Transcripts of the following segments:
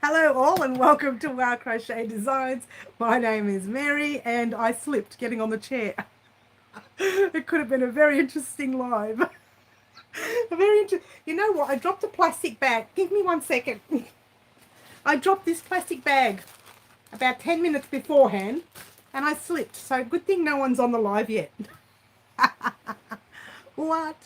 Hello all and welcome to our Crochet Designs. My name is Mary and I slipped getting on the chair. It could have been a very interesting live. You know what? I dropped a plastic bag. Give me 1 second. I dropped this plastic bag about 10 minutes beforehand and I slipped. So good thing no one's on the live yet. What?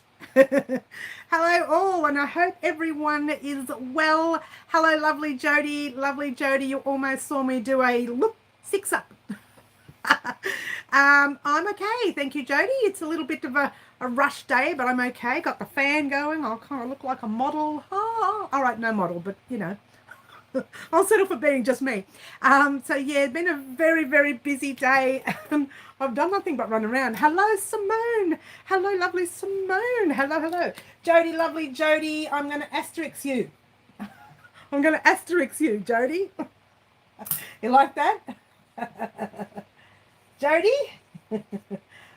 Hello all, and I hope everyone is well. Hello, lovely Jody. Lovely Jody, you almost saw me do a look 6 up. I'm okay, thank you, Jody. It's a little bit of a rush day, but I'm okay. Got the fan going. I'll kind of look like a model. Oh, all right, no model, but you know. I'll settle for being just me. So yeah, it's been a very, very busy day. I've done nothing but run around. Hello, Simone. Hello, lovely Simone. Hello, hello. Jody, lovely Jody. I'm going to asterisk you. I'm going to asterisk you, Jody. You like that? Jody?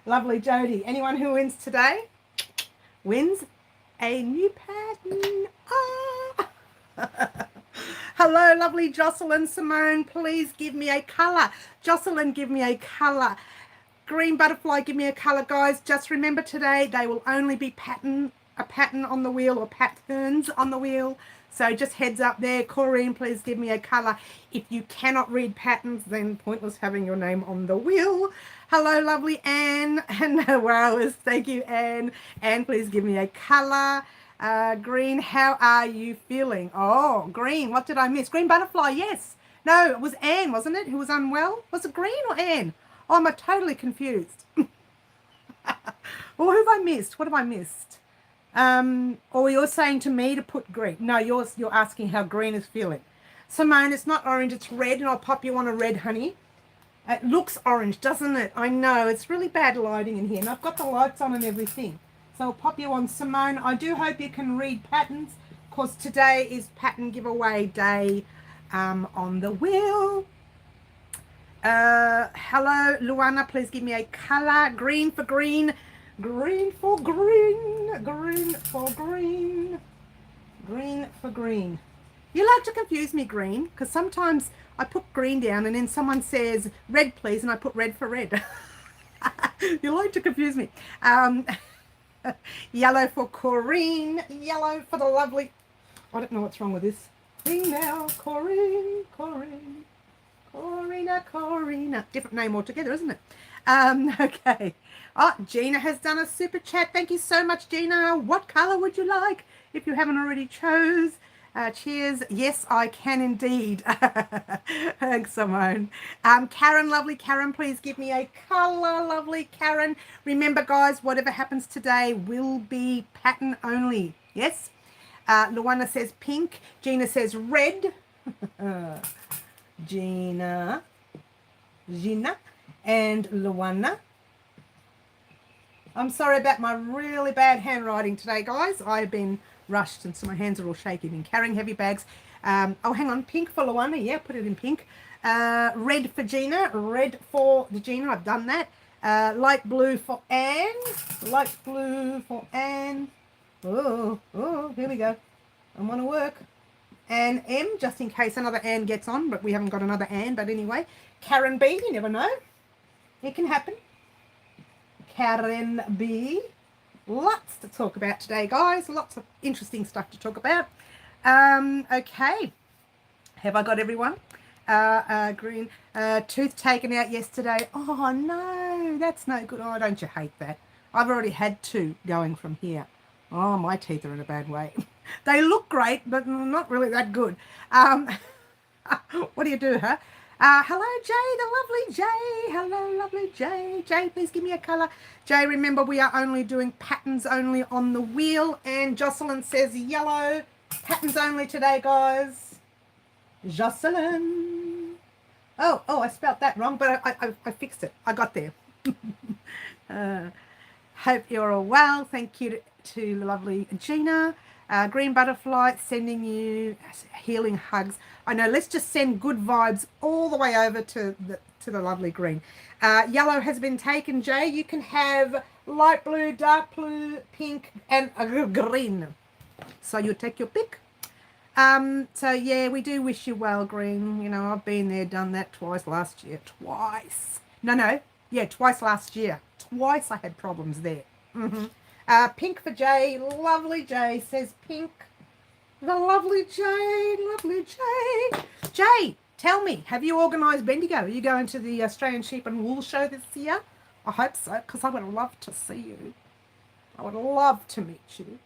Lovely Jody. Anyone who wins today wins a new pattern. Ah! Hello, lovely Jocelyn Simone. Please give me a colour. Jocelyn, give me a colour. Green butterfly, give me a colour, guys. Just remember today they will only be a pattern on the wheel or patterns on the wheel. So just heads up there. Corrine, please give me a colour. If you cannot read patterns, then pointless having your name on the wheel. Hello, lovely Anne. And wow, thank you, Anne. Anne, please give me a colour. Green, how are you feeling? Oh, green, what did I miss? Green butterfly, yes. No, it was Anne, wasn't it, who was unwell? Was it green or Anne? Oh, I'm totally confused. Or who have I missed? What have I missed? Or you're saying to me to put green. No, you're asking how green is feeling. Simone, it's not orange, it's red, and I'll pop you on a red, honey. It looks orange, doesn't it? I know, it's really bad lighting in here, and I've got the lights on and everything. So I'll pop you on, Simone. I do hope you can read patterns because today is pattern giveaway day on the wheel. Hello, Luana. Please give me a colour. Green for green. Green for green. Green for green. Green for green. You like to confuse me, green, because sometimes I put green down and then someone says red, please, and I put red for red. You like to confuse me. Yellow for Corrine. Yellow for the lovely... I don't know what's wrong with this thing now. Corrine. Corrina. Different name altogether, isn't it? Okay. Oh, Gina has done a super chat. Thank you so much, Gina. What colour would you like if you haven't already chose? Cheers. Yes, I can indeed. Thanks, Simone. Karen, lovely Karen, please give me a colour, lovely Karen. Remember, guys, whatever happens today will be pattern only. Yes? Luana says pink. Gina says red. Gina and Luana. I'm sorry about my really bad handwriting today, guys. I've been rushed and so my hands are all shaky. I've been carrying heavy bags. Oh, hang on. Pink for Luana. Yeah, put it in pink. Red for Gina. Red for the Gina. I've done that. Light blue for Anne. Light blue for Anne. Oh, here we go. I want to work. Anne M, just in case another Anne gets on, but we haven't got another Anne. But anyway, Karen B, you never know. It can happen. Karen B. Lots to talk about today, guys. Lots of interesting stuff to talk about. Okay. Have I got everyone? Green. Tooth taken out yesterday. Oh, no. That's no good. Oh, don't you hate that? I've already had 2 going from here. Oh, my teeth are in a bad way. They look great, but not really that good. What do you do, huh? Hello, Jay, the lovely Jay. Hello, lovely Jay. Jay, please give me a colour. Jay, remember, we are only doing patterns only on the wheel. And Jocelyn says yellow. Patterns only today, guys. Jocelyn. Oh, I spelt that wrong, but I fixed it. I got there. Hope you're all well. Thank you to the lovely Gina. Green butterfly, sending you healing hugs. I know, let's just send good vibes all the way over to the lovely green. Yellow has been taken, Jay. You can have light blue, dark blue, pink, and green. So you take your pick. So yeah, we do wish you well, Green. You know, I've been there, done that twice last year. Twice. No. Yeah, twice last year. Twice I had problems there. Pink for Jay. Lovely Jay says pink. The lovely Jay. Lovely Jay. Jay, tell me, have you organised Bendigo? Are you going to the Australian Sheep and Wool Show this year? I hope so, because I would love to see you. I would love to meet you.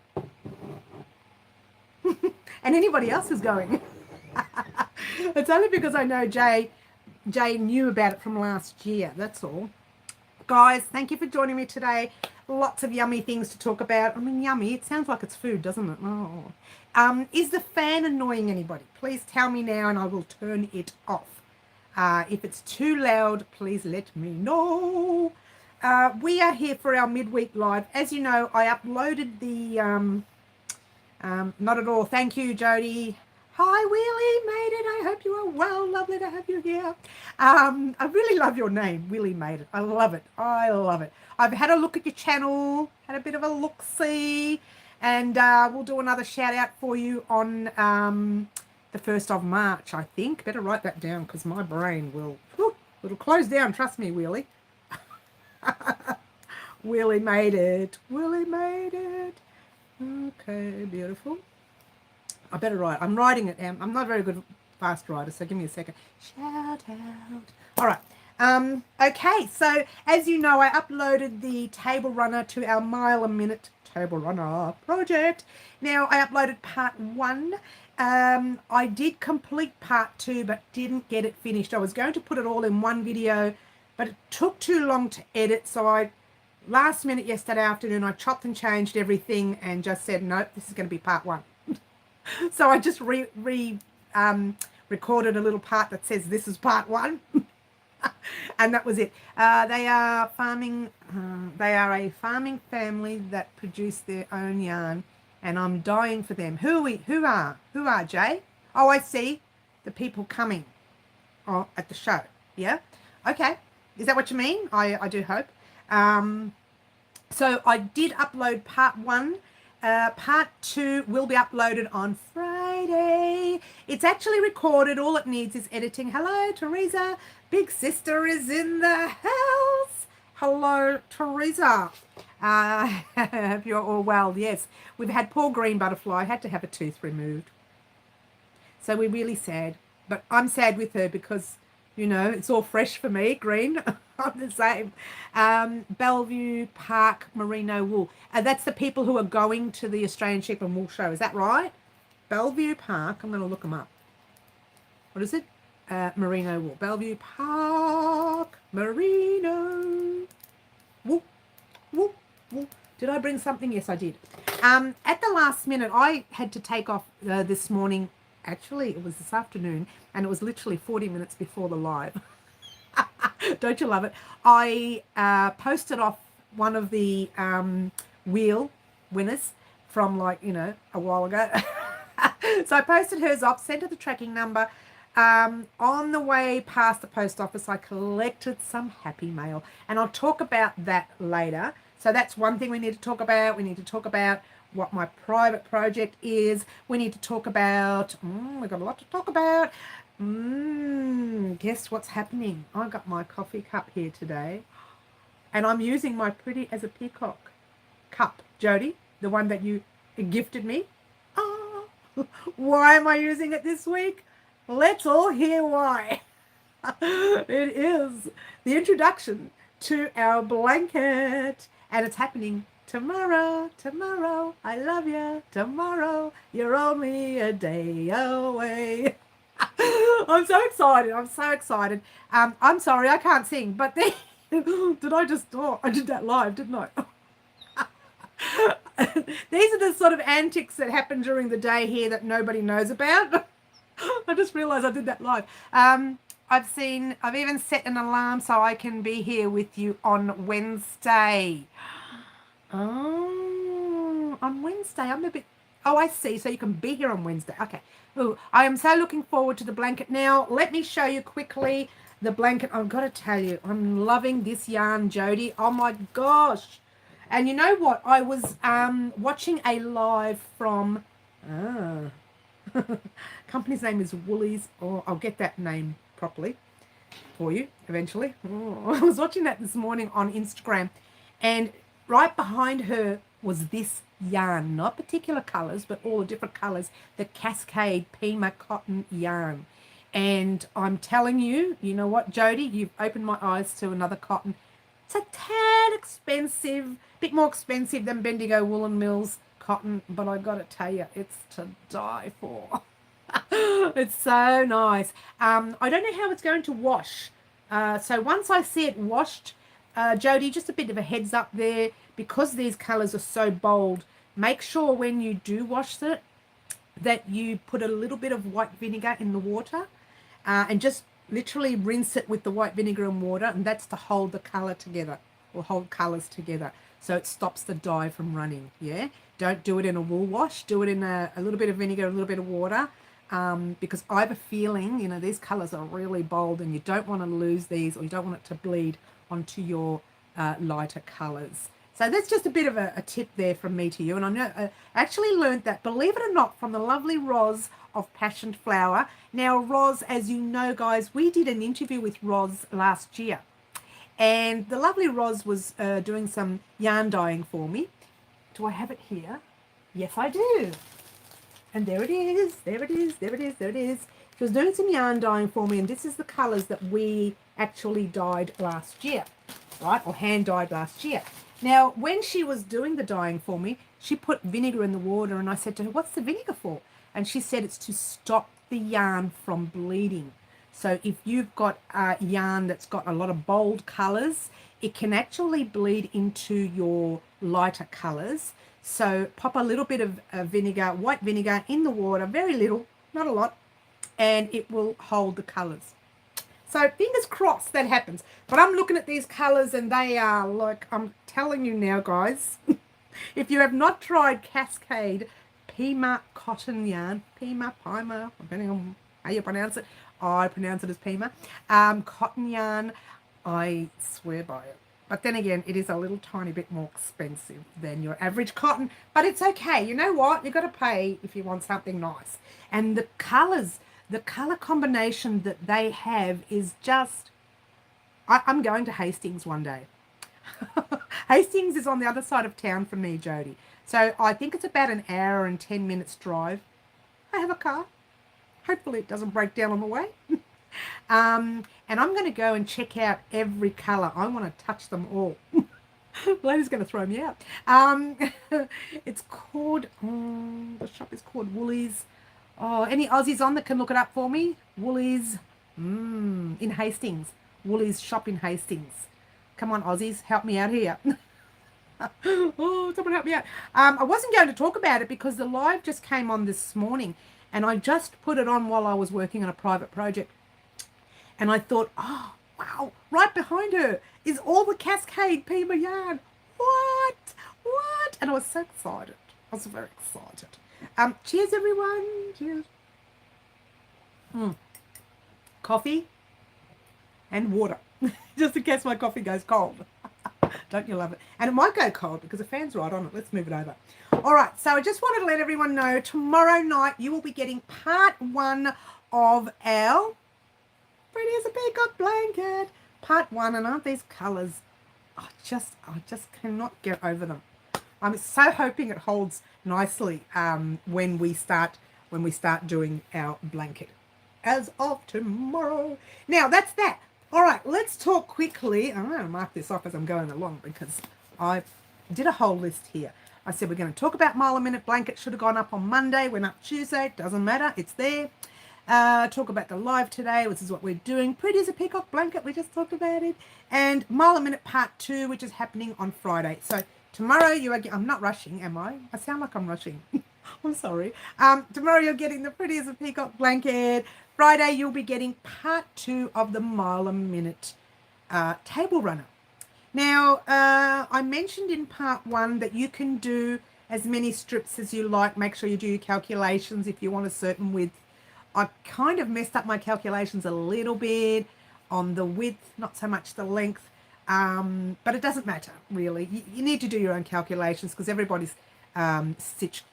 And anybody else who's going. It's only because I know Jay knew about it from last year. That's all. Guys, thank you for joining me today. Lots of yummy things to talk about. I mean, yummy. It sounds like it's food, doesn't it? Oh. Is the fan annoying anybody? Please tell me now and I will turn it off. If it's too loud, please let me know. We are here for our midweek live. As you know, I uploaded the... not at all. Thank you, Jody. Hi, Willie. Made it. I hope you are well. Lovely to have you here. I really love your name, Willie Made It. I love it. I love it. I've had a look at your channel, had a bit of a look-see, and we'll do another shout-out for you on the 1st of March, I think. Better write that down because my brain will... it'll close down. Trust me, Willie. Willie made it. Willie made it. Okay, beautiful. I better write. I'm writing it down. I'm not a very good fast writer, so give me a second. Shout out. All right. Okay, so as you know, I uploaded the table runner to our Mile a Minute table runner project. Now, I uploaded part 1. I did complete part 2, but didn't get it finished. I was going to put it all in one video, but it took too long to edit, so last minute yesterday afternoon, I chopped and changed everything and just said, nope, this is going to be part 1. So I just recorded a little part that says this is part 1. And that was it. They are farming. They are a farming family that produce their own yarn, and I'm dying for them. Who are Jay? Oh, I see. The people coming at the show. Yeah. Okay. Is that what you mean? I do hope. So I did upload part 1. Part 2 will be uploaded on Friday. It's actually recorded. All it needs is editing. Hello, Teresa. Big sister is in the house. Hello, Teresa. Hope you're all well. Yes, we've had poor green butterfly. Had to have a tooth removed. So we're really sad. But I'm sad with her because, you know, it's all fresh for me, green. I'm the same. Bellevue Park Merino Wool. That's the people who are going to the Australian Sheep and Wool Show. Is that right? Bellevue Park. I'm going to look them up. What is it? Merino Wool. Bellevue Park Merino Wool. Wool. Wool. Did I bring something? Yes, I did. At the last minute, I had to take off this morning. Actually, it was this afternoon, and it was literally 40 minutes before the live. Don't you love it? I posted off one of the wheel winners from, like, you know, a while ago. So I posted hers off, sent her the tracking number. On the way past the post office, I collected some happy mail, and I'll talk about that later. So that's one thing we need to talk about. We need to talk about what my private project is. We need to talk about, we've got a lot to talk about. Guess what's happening? I got my coffee cup here today, and I'm using my Pretty as a Peacock cup, Jody, the one that you gifted me. Why am I using it this week? Let's all hear why. It is the introduction to our blanket, and it's happening tomorrow. Tomorrow, I love you. Tomorrow, you're only a day away. I'm so excited. I'm so excited. I'm sorry, I can't sing, but then, I did that live, didn't I? These are the sort of antics that happen during the day here that nobody knows about. I just realized I did that live. I've even set an alarm so I can be here with you on Wednesday. Oh, on Wednesday. I see. So you can be here on Wednesday. Okay. Ooh, I am so looking forward to the blanket. Now, let me show you quickly the blanket. I've got to tell you, I'm loving this yarn, Jody. Oh my gosh. And you know what? I was watching a live from Company's name is Woolies. Oh, I'll get that name properly for you eventually. Oh, I was watching that this morning on Instagram, and right behind her was this yarn, not particular colors, but all the different colors, the Cascade Pima cotton yarn. And I'm telling you, you know what, Jody, you've opened my eyes to another cotton. It's a tad expensive, a bit more expensive than Bendigo Woolen Mills cotton, but I got to tell you, it's to die for. It's so nice. I don't know how it's going to wash. So once I see it washed, Jody, just a bit of a heads up there, because these colors are so bold, make sure when you do wash it that you put a little bit of white vinegar in the water, and just literally rinse it with the white vinegar and water, and that's to hold the color together, or hold colors together, so it stops the dye from running. Yeah, don't do it in a wool wash, do it in a little bit of vinegar, a little bit of water, because I have a feeling, you know, these colors are really bold, and you don't want to lose these, or you don't want it to bleed onto your lighter colors. So that's just a bit of a tip there from me to you. And I know I actually learned that, believe it or not, from the lovely Roz of Passion Flower. Now, Roz, as you know, guys, we did an interview with Roz last year. And the lovely Roz was doing some yarn dyeing for me. Do I have it here? Yes, I do. And there it is, there it is, there it is, there it is. She was doing some yarn dyeing for me, and this is the colours that we actually dyed last year, right? Or hand dyed last year. Now, when she was doing the dyeing for me, she put vinegar in the water, and I said to her, what's the vinegar for? And she said it's to stop the yarn from bleeding. So if you've got yarn that's got a lot of bold colours, it can actually bleed into your lighter colours. So pop a little bit of vinegar, white vinegar, in the water, very little, not a lot, and it will hold the colours. So fingers crossed that happens. But I'm looking at these colours, and they are like, I'm telling you now, guys, if you have not tried Cascade Pima cotton yarn, Pima, depending on how you pronounce it, I pronounce it as Pima, cotton yarn, I swear by it. But then again, it is a little tiny bit more expensive than your average cotton, but it's okay. You know what? You've got to pay if you want something nice. And the colours, the colour combination that they have is just, I'm going to Hastings one day. Hastings is on the other side of town from me, Jody. So I think it's about an hour and 10 minutes drive. I have a car. Hopefully it doesn't break down on the way. And I'm going to go and check out every colour. I want to touch them all. Lady's going to throw me out. It's called, the shop is called Woolies. Oh, any Aussies on that can look it up for me? Woolies in Hastings. Woolies shop in Hastings. Come on, Aussies, help me out here. Oh, someone help me out. I wasn't going to talk about it because the live just came on this morning, and I just put it on while I was working on a private project. And I thought, oh, wow, right behind her is all the Cascade Pima yarn. What? And I was so excited. I was very excited. Cheers, everyone. Cheers. Coffee and water, just in case my coffee goes cold. Don't you love it? And it might go cold because the fan's right on it. Let's move it over. All right, so I just wanted to let everyone know tomorrow night you will be getting part 1 of our Pretty as a Peacock blanket. Part 1, and aren't these colours? I just cannot get over them. I'm so hoping it holds nicely when we start doing our blanket as of tomorrow. Now that's that. All right, let's talk quickly. I'm going to mark this off as I'm going along because I did a whole list here. I said we're going to talk about Mile a Minute blanket. Should have gone up on Monday. Went up Tuesday. Doesn't matter. It's there. Talk about the live today, which is what we're doing. Pretty as a Peacock blanket. We just talked about it. And Mile a Minute part 2, which is happening on Friday. So tomorrow you are. I'm not rushing, am I? I sound like I'm rushing. I'm sorry. Tomorrow you're getting the Pretty as a Peacock blanket. Friday you'll be getting part 2 of the Mile a Minute table runner. Now, I mentioned in part 1 that you can do as many strips as you like. Make sure you do your calculations if you want a certain width. I kind of messed up my calculations a little bit on the width, not so much the length, but it doesn't matter, really. You need to do your own calculations because everybody's stitch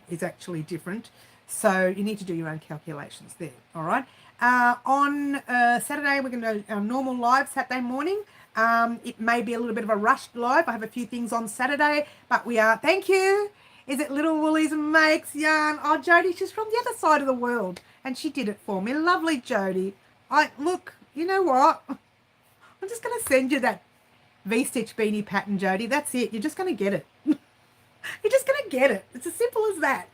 is actually different. So you need to do your own calculations there, all right? On Saturday, we're going to do our normal live Saturday morning. It may be a little bit of a rushed live. I have a few things on Saturday, but we are, thank you. Is it Little Woolies Makes Yarn? Oh, Jody, she's from the other side of the world, and she did it for me. Lovely, Jody. Look, you know what? I'm just going to send you that V-stitch beanie pattern, Jody. That's it. You're just going to get it. You're just going to get it. It's as simple as that.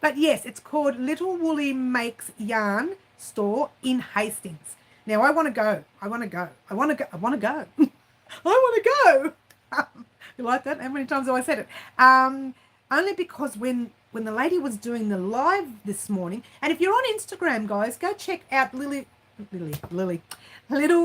But yes, it's called Little Woolly Makes Yarn Store in Hastings. Now, I want to go. I want to go. I want to go. I want to go. I want to go. You like that? How many times have I said it? Only because when the lady was doing the live this morning, and if you're on Instagram, guys, go check out Little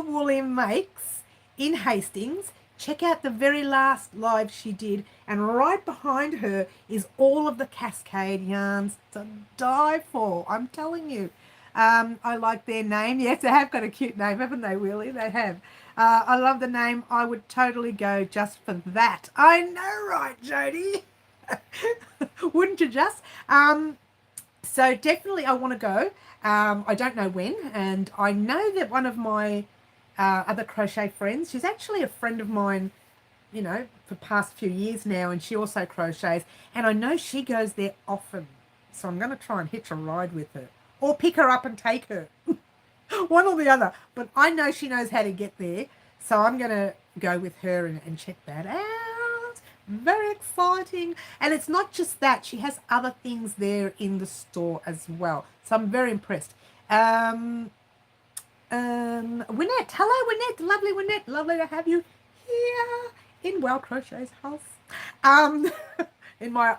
Woolly Makes in Hastings. Check out the very last live she did, and right behind her is all of the Cascade yarns to die for. I'm telling you. I like their name. Yes, they have got a cute name, haven't they, Willie? They have. I love the name. I would totally go just for that. I know, right, Jody? Wouldn't you just? So definitely I want to go. I don't know when, and I know that one of my other crochet friends, she's actually a friend of mine, you know, for the past few years now, and she also crochets, and I know she goes there often. So I'm going to try and hitch a ride with her, or pick her up and take her. One or the other. But I know she knows how to get there, so I'm going to go with her and check that out. Very exciting. And it's not just that. She has other things there in the store as well. So I'm very impressed. Wynette. Hello, Wynette. Lovely Wynette. Lovely to have you here in Well Crochet's house. In my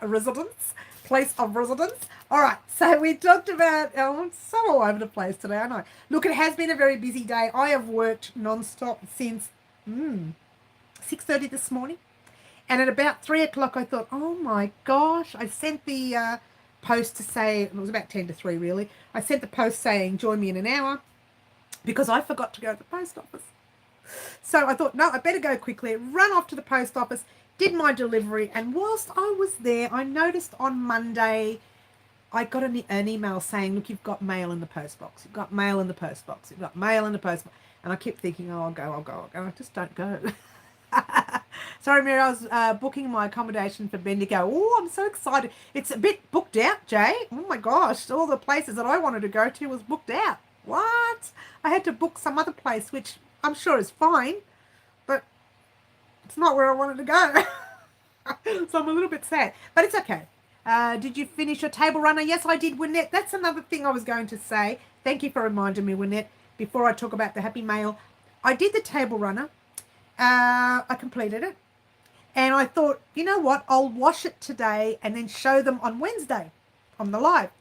place of residence. All right, so we talked about, I'm so all over the place today, aren't I? Look, it has been a very busy day. I have worked non-stop since 6:30 this morning. And at about 3 o'clock, I thought, oh my gosh, I sent the post to say, it was about 10 to 3 really. I sent the post saying, join me in an hour, because I forgot to go to the post office. So I thought, no, I better go quickly, run off to the post office, did my delivery, and whilst I was there, I noticed on Monday, I got an email saying, look, you've got mail in the post box. You've got mail in the post box. You've got mail in the post box. And I kept thinking, oh, I'll go. I just don't go. Sorry, Mary, I was booking my accommodation for Ben to go. Oh, I'm so excited. It's a bit booked out, Jay. Oh, my gosh. All the places that I wanted to go to was booked out. What? I had to book some other place, which I'm sure is fine, but it's not where I wanted to go. So I'm a little bit sad, but it's okay. Did you finish your table runner? Yes, I did, Wynette. That's another thing I was going to say. Thank you for reminding me, Wynette, before I talk about the happy mail. I did the table runner. I completed it. And I thought, you know what? I'll wash it today and then show them on Wednesday on the live.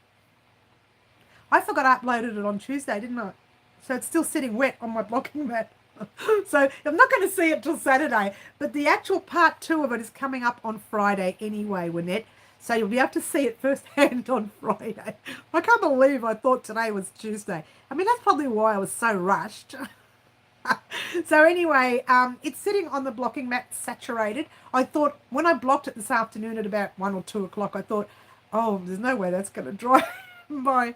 I forgot I uploaded it on Tuesday, didn't I? So it's still sitting wet on my blocking mat. So I'm not going to see it till Saturday. But the actual part 2 of it is coming up on Friday anyway, Wynette. So you'll be able to see it firsthand on Friday. I can't believe I thought today was Tuesday. I mean, that's probably why I was so rushed. So anyway, it's sitting on the blocking mat saturated. I thought when I blocked it this afternoon at about 1 or 2 o'clock, I thought, oh, there's no way that's going to dry by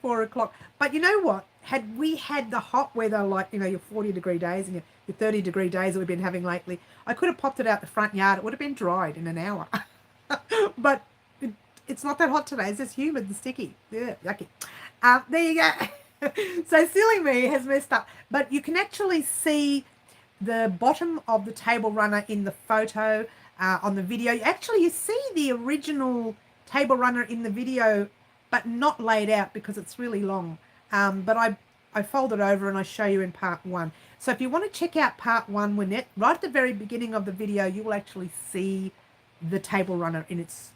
4 o'clock. But you know what? Had we had the hot weather, like, you know, your 40-degree days and your 30-degree days that we've been having lately, I could have popped it out the front yard. It would have been dried in an hour. But it's not that hot today. It's just humid and sticky. Yeah, yucky. There you go. So Silly Me has messed up. But you can actually see the bottom of the table runner in the photo on the video. Actually, you see the original table runner in the video, but not laid out because it's really long. But I fold it over and I show you in part 1. So if you want to check out part 1, Wynette, right at the very beginning of the video, you will actually see the table runner in its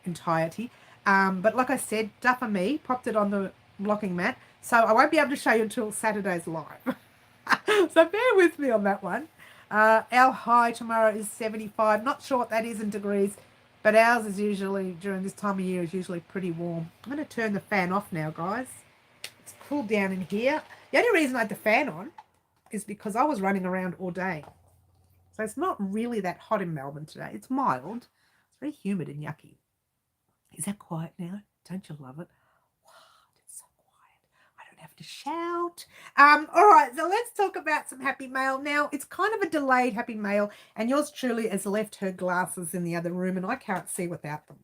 entirety. But like I said, Duffer Me popped it on the blocking mat, so I won't be able to show you until Saturday's live. So bear with me on that one. Our high tomorrow is 75. Not sure what that is in degrees, but ours is usually, during this time of year, is usually pretty warm. I'm going to turn the fan off now, guys. It's cooled down in here. The only reason I had the fan on is because I was running around all day. So it's not really that hot in Melbourne today. It's mild, very humid and yucky. Is that quiet now? Don't you love it? Wow, it's so quiet. I don't have to shout. All right, so let's talk about some happy mail. Now, it's kind of a delayed happy mail, and yours truly has left her glasses in the other room, and I can't see without them.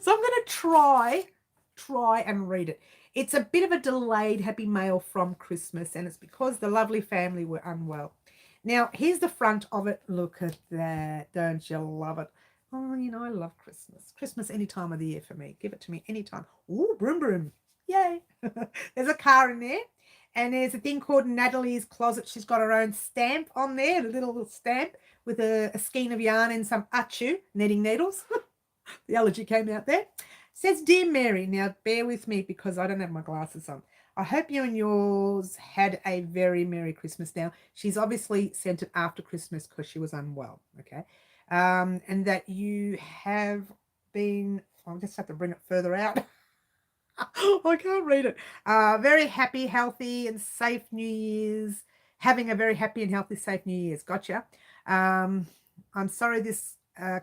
So I'm going to try and read it. It's a bit of a delayed happy mail from Christmas, and it's because the lovely family were unwell. Now, here's the front of it. Look at that. Don't you love it? Oh, you know, I love Christmas. Christmas any time of the year for me. Give it to me anytime. Ooh, broom, broom. Yay. There's a car in there. And there's a thing called Natalie's Closet. She's got her own stamp on there, a little stamp with a skein of yarn and some achu, knitting needles. The allergy came out there. Says, Dear Mary, now bear with me because I don't have my glasses on. I hope you and yours had a very Merry Christmas. Now, she's obviously sent it after Christmas because she was unwell, okay? And that you have been, I'll just have to bring it further out. I can't read it. Very happy, healthy, and safe New Year's. Having a very happy and healthy, safe New Year's. Gotcha. I'm sorry this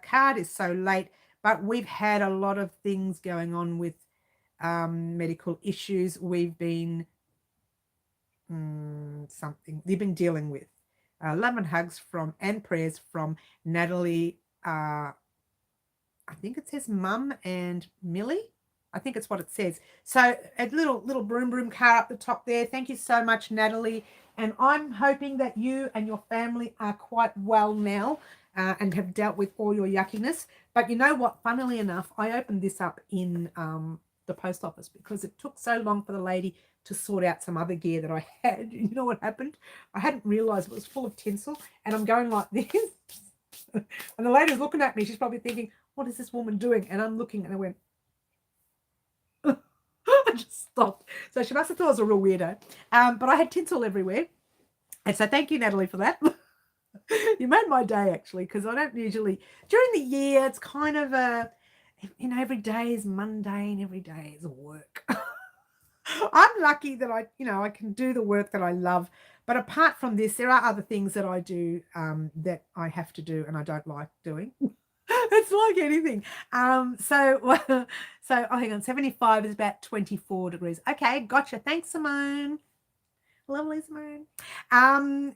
card is so late, but we've had a lot of things going on with medical issues we've been dealing with. Love and hugs from and prayers from Natalie. I think it says Mum and Millie. I think it's what it says. So a little broom car up the top there. Thank you so much, Natalie. And I'm hoping that you and your family are quite well now and have dealt with all your yuckiness. But you know what? Funnily enough, I opened this up in the post office because it took so long for the lady to sort out some other gear that I had. You know what happened? I hadn't realized it was full of tinsel, and I'm going like this. And the lady's looking at me. She's probably thinking, what is this woman doing? And I'm looking, and I went, I just stopped. So she must have thought I was a real weirdo. But I had tinsel everywhere. And so thank you, Natalie, for that. You made my day, actually, because I don't usually, during the year, it's kind of a, you know, every day is mundane, every day is work. I'm lucky that I can do the work that I love. But apart from this, there are other things that I do that I have to do and I don't like doing. It's like anything. So hang on, 75 is about 24 degrees. Okay, gotcha. Thanks, Simone. Lovely, Simone.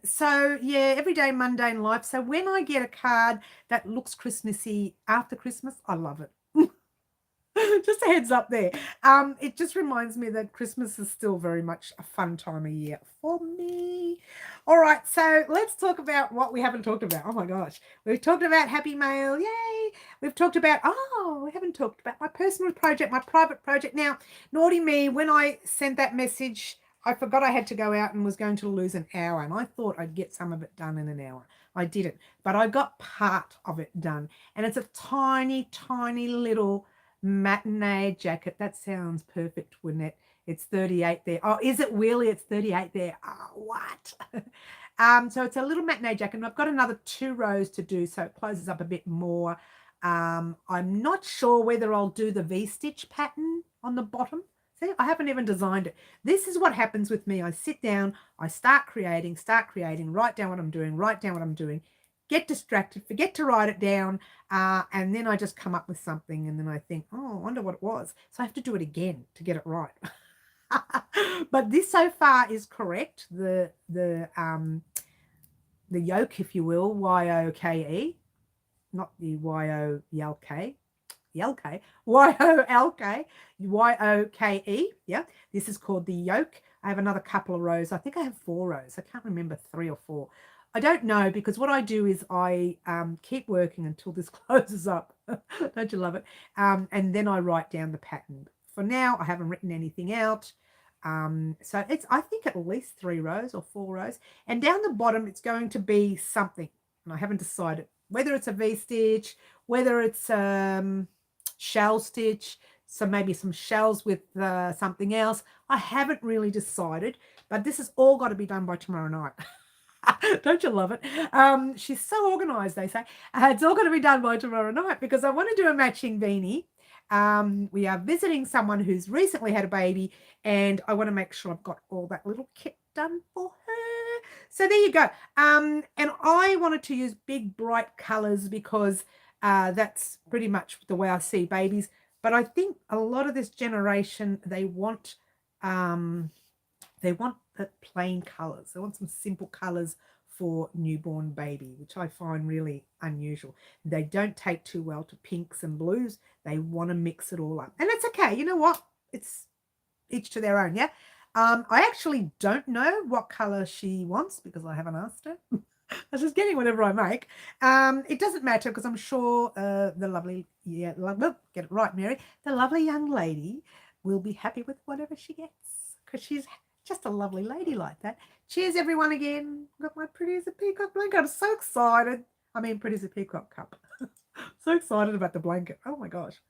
So yeah, everyday mundane life. So when I get a card that looks Christmassy after Christmas, I love it. Just a heads up there. It just reminds me that Christmas is still very much a fun time of year for me. All right, so let's talk about what we haven't talked about. Oh my gosh. We've talked about happy mail. Yay. We've talked about, we haven't talked about my personal project, my private project. Now, naughty me, when I sent that message, I forgot I had to go out and was going to lose an hour, and I thought I'd get some of it done in an hour. I didn't, but I got part of it done, and it's a tiny, tiny little matinee jacket. That sounds perfect, wouldn't it? It's 38 there. Oh, is it really? It's 38 there. Oh, what? So it's a little matinee jacket, and I've got another 2 rows to do, so it closes up a bit more. I'm not sure whether I'll do the V-stitch pattern on the bottom. See, I haven't even designed it. This is what happens with me. I sit down, I start creating, write down what I'm doing, get distracted, forget to write it down, and then I just come up with something, and then I think, I wonder what it was. So I have to do it again to get it right. But this so far is correct. The yoke, if you will, Y-O-K-E, not the Y-O-L-K. Y-O-L-K, Y-O-K-E. Yeah, this is called the yoke. I have another couple of rows. I think I have 4 rows. I can't remember 3 or 4. I don't know, because what I do is I keep working until this closes up. Don't you love it? And then I write down the pattern. For now, I haven't written anything out. So it's, I think, at least 3 rows or 4 rows. And down the bottom, it's going to be something. And I haven't decided whether it's a V-stitch, whether it's shell stitch, so maybe some shells with something else. I haven't really decided, but this has all got to be done by tomorrow night. Don't you love it? She's so organized, they say. It's all going to be done by tomorrow night because I want to do a matching beanie. We are visiting someone who's recently had a baby, and I want to make sure I've got all that little kit done for her. So there you go. And I wanted to use big bright colors because That's pretty much the way I see babies. But I think a lot of this generation, they want the plain colors. They want some simple colors for newborn baby, which I find really unusual. They don't take too well to pinks and blues. They want to mix it all up. And that's okay. You know what? It's each to their own, yeah? I actually don't know what color she wants because I haven't asked her. I was just getting whatever I make. It doesn't matter because I'm sure the lovely, get it right, Mary, the lovely young lady will be happy with whatever she gets because she's just a lovely lady like that. Cheers, everyone, again. Got my Pretty as a Peacock blanket. I'm so excited. I mean, Pretty as a Peacock cup. So excited about the blanket. Oh, my gosh.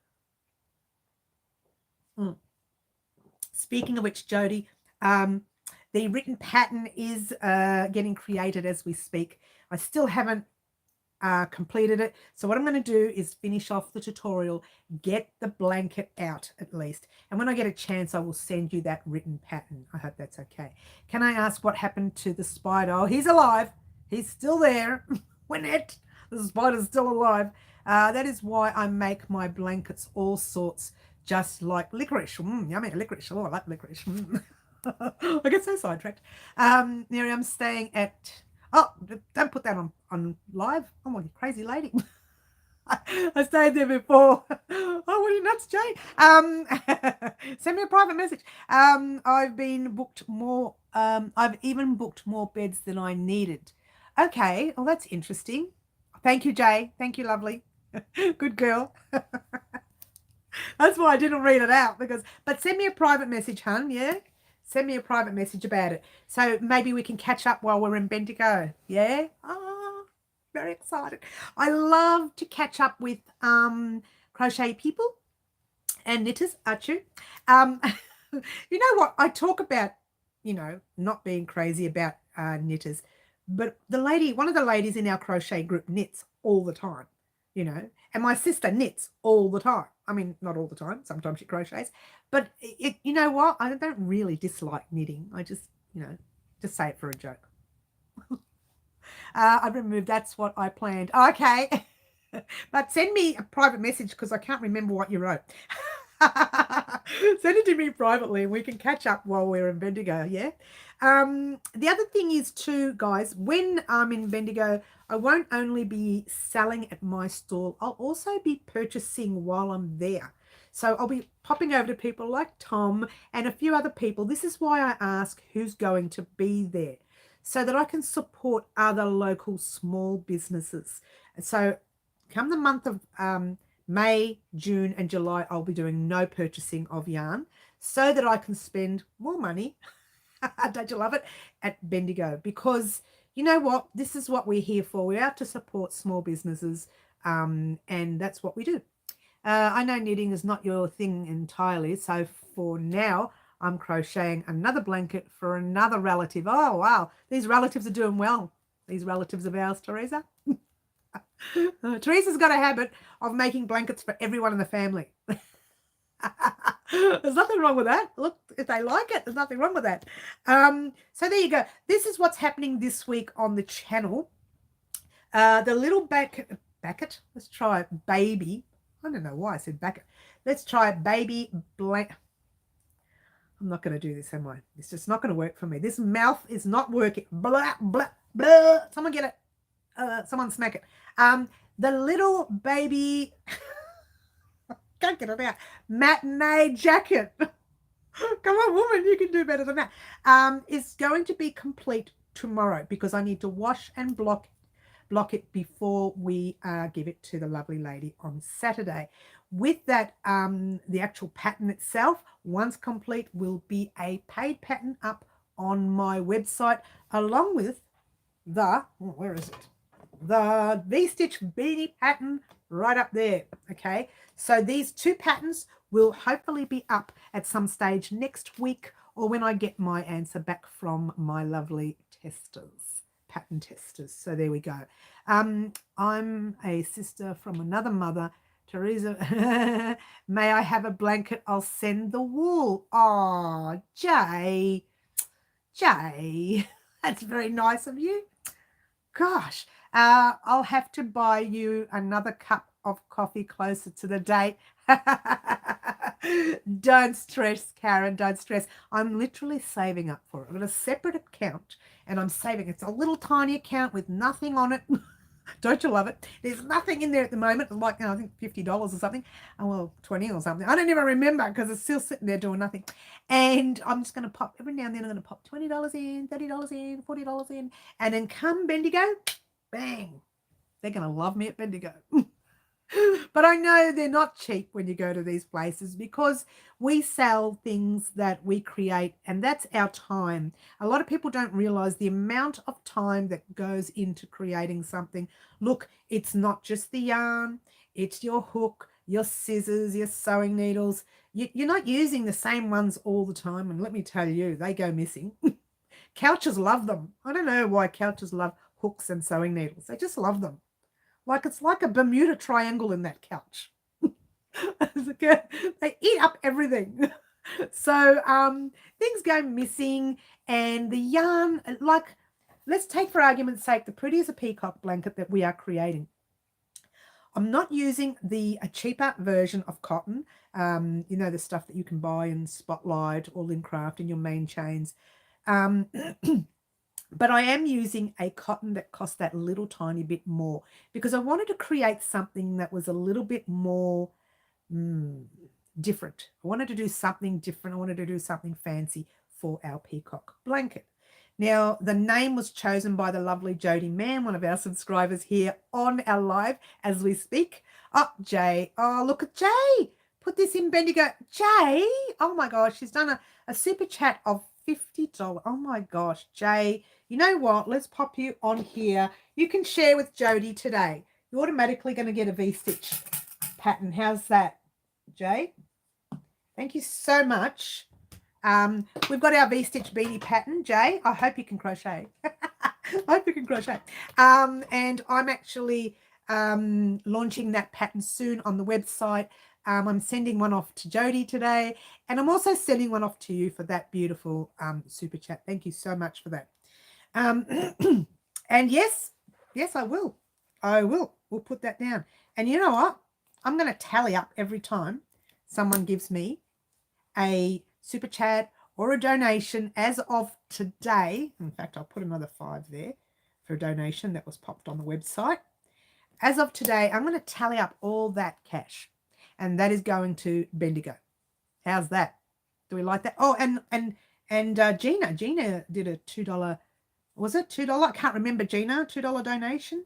Speaking of which, Jody, the written pattern is getting created as we speak. I still haven't completed it. So what I'm going to do is finish off the tutorial, get the blanket out at least. And when I get a chance, I will send you that written pattern. I hope that's okay. Can I ask what happened to the spider? Oh, he's alive. He's still there. Wynette, the spider's still alive. That is why I make my blankets all sorts just like licorice. Yummy licorice. Oh, I like licorice. I get so sidetracked. Mary, I'm staying at... Oh, don't put that on live. Oh, my crazy lady. I stayed there before. Oh, what are you nuts, Jay? Send me a private message. I've been booked more. I've even booked more beds than I needed. Okay, well, that's interesting. Thank you, Jay. Thank you, lovely. Good girl. That's why I didn't read it out but send me a private message, hun. Yeah. Send me a private message about it. So maybe we can catch up while we're in Bendigo. Yeah? Oh, very excited. I love to catch up with crochet people and knitters, Achu. You know what? I talk about, not being crazy about knitters, but one of the ladies in our crochet group knits all the time, and my sister knits all the time. I mean, not all the time. Sometimes she crochets. But you know what? I don't really dislike knitting. I just, just say it for a joke. I've removed, that's what I planned. Okay. But send me a private message because I can't remember what you wrote. Send it to me privately and we can catch up while we're in Bendigo, yeah? The other thing is too, guys, when I'm in Bendigo, I won't only be selling at my stall, I'll also be purchasing while I'm there. So I'll be popping over to people like Tom and a few other people. This is why I ask who's going to be there, so that I can support other local small businesses. So come the month of May, June and July, I'll be doing no purchasing of yarn so that I can spend more money, don't you love it, at Bendigo. Because you know what? This is what we're here for. We're out to support small businesses, and that's what we do. I know knitting is not your thing entirely, so for now, I'm crocheting another blanket for another relative. Oh, wow. These relatives are doing well. These relatives of ours, Teresa. Teresa's got a habit of making blankets for everyone in the family. There's nothing wrong with that. Look, if they like it, there's nothing wrong with that. So there you go. This is what's happening this week on the channel. The little bucket. Let's try baby. I don't know why I said bucket. Let's try baby blank. I'm not going to do this, am I? It's just not going to work for me. This mouth is not working. Blah, blah, blah. Someone get it. Someone smack it. The little baby, can't get it out, matinee jacket. Come on, woman, you can do better than that. Is going to be complete tomorrow because I need to wash and block it before we give it to the lovely lady on Saturday. With that, the actual pattern itself, once complete, will be a paid pattern up on my website, along with the, where is it? The V-stitch beanie pattern right up there. Okay, so these two patterns will hopefully be up at some stage next week, or when I get my answer back from my lovely pattern testers. So there we go. I'm a sister from another mother, Teresa. May I have a blanket? I'll send the wool. Oh, Jay, that's very nice of you. Gosh, I'll have to buy you another cup of coffee closer to the date. Don't stress, Karen, don't stress. I'm literally saving up for it. I've got a separate account and I'm saving. It's a little tiny account with nothing on it. Don't you love it? There's nothing in there at the moment. Like, I think $50 or something. Oh, well, 20 or something. I don't even remember because it's still sitting there doing nothing. And I'm just going to pop, every now and then I'm going to pop $20 in, $30 in, $40 in. And then come Bendigo, bang. They're going to love me at Bendigo. But I know they're not cheap when you go to these places because we sell things that we create, and that's our time. A lot of people don't realize the amount of time that goes into creating something. Look, it's not just the yarn, it's your hook, your scissors, your sewing needles. You're not using the same ones all the time, and let me tell you, they go missing. Couches love them. I don't know why couches love hooks and sewing needles. They just love them. Like it's like a Bermuda Triangle in that couch. They eat up everything. So things go missing, and the yarn, like, let's take for argument's sake the Pretty as a Peacock blanket that we are creating. I'm not using a cheaper version of cotton, you know, the stuff that you can buy in Spotlight or Lincraft in your main chains. But I am using a cotton that costs that little tiny bit more because I wanted to create something that was a little bit more different. I wanted to do something different. I wanted to do something fancy for our peacock blanket. Now, the name was chosen by the lovely Jody Mann, one of our subscribers here on our live as we speak. Oh, Jay. Oh, look at Jay. Put this in Bendigo. Jay. Oh, my gosh. She's done a super chat of $50. Oh, my gosh. Jay. You know what? Let's pop you on here. You can share with Jody today. You're automatically going to get a V-stitch pattern. How's that, Jay? Thank you so much. We've got our V-stitch beanie pattern, Jay. I hope you can crochet. I hope you can crochet. And I'm actually launching that pattern soon on the website. I'm sending one off to Jody today, and I'm also sending one off to you for that beautiful super chat. Thank you so much for that. And yes, I will. We'll put that down. And you know what? I'm going to tally up every time someone gives me a super chat or a donation as of today. In fact, I'll put another 5 there for a donation that was popped on the website. As of today, I'm going to tally up all that cash, and that is going to Bendigo. How's that? Do we like that? Oh, and Gina did a $2. Was it $2? I can't remember, Gina. $2 donation.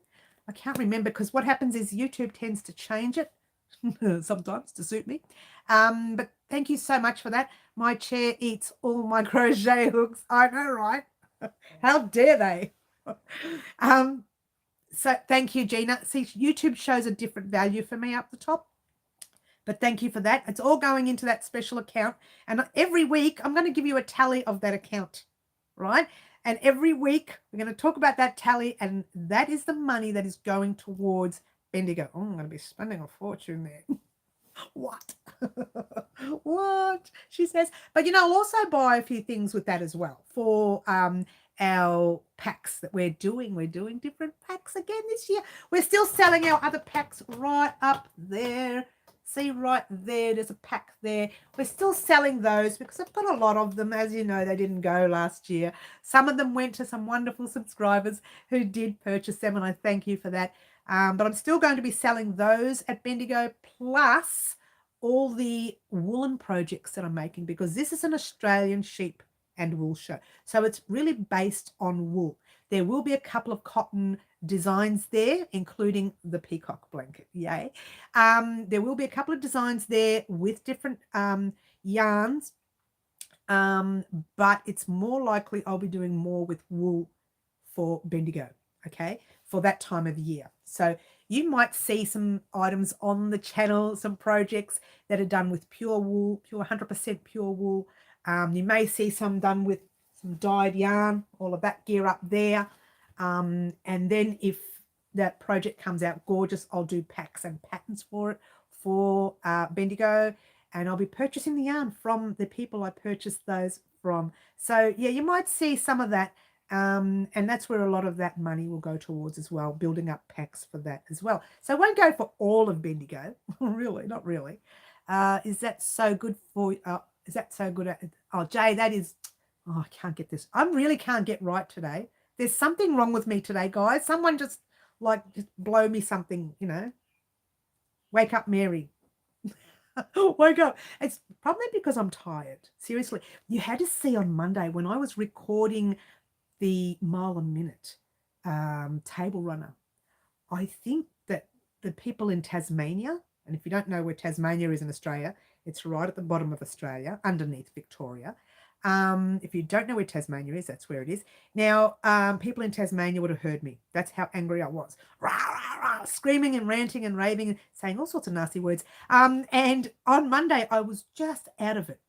I can't remember because what happens is YouTube tends to change it sometimes to suit me. But thank you so much for that. My chair eats all my crochet hooks. I know, right? How dare they? So thank you, Gina. See, YouTube shows a different value for me up the top. But thank you for that. It's all going into that special account. And every week, I'm going to give you a tally of that account, right? And every week, we're going to talk about that tally, and that is the money that is going towards Bendigo. Oh, I'm going to be spending a fortune there. What? What? She says. But, you know, I'll also buy a few things with that as well for our packs that we're doing. We're doing different packs again this year. We're still selling our other packs right up there. See right there, there's a pack there. We're still selling those because I've got a lot of them. As you know, they didn't go last year. Some of them went to some wonderful subscribers who did purchase them, and I thank you for that. But I'm still going to be selling those at Bendigo, plus all the woolen projects that I'm making, because this is an Australian sheep and wool show. So it's really based on wool. There will be a couple of cotton designs there, including the peacock blanket. Yay. There will be a couple of designs there with different yarns, but it's more likely I'll be doing more with wool for Bendigo, okay, for that time of year. So you might see some items on the channel, some projects that are done with pure wool, pure 100% pure wool. You may see some done with some dyed yarn, all of that gear up there. And then if that project comes out gorgeous, I'll do packs and patterns for it for Bendigo, and I'll be purchasing the yarn from the people I purchased those from. So yeah, you might see some of that And that's where a lot of that money will go towards as well, building up packs for that as well. So I won't go for all of Bendigo, really, not really. Is that so good for, is that so good at, oh, Jay, that is, oh, I can't get this. I really can't get right today. There's something wrong with me today, guys. Someone just blow me something, you know. Wake up, Mary. Wake up. It's probably because I'm tired. Seriously. You had to see on Monday when I was recording the mile a minute table runner. I think that the people in Tasmania, and if you don't know where Tasmania is in Australia, it's right at the bottom of Australia, underneath Victoria. If you don't know where Tasmania is, that's where it is. Now, people in Tasmania would have heard me. That's how angry I was. Rah, rah, rah, screaming and ranting and raving and saying all sorts of nasty words. And on Monday, I was just out of it.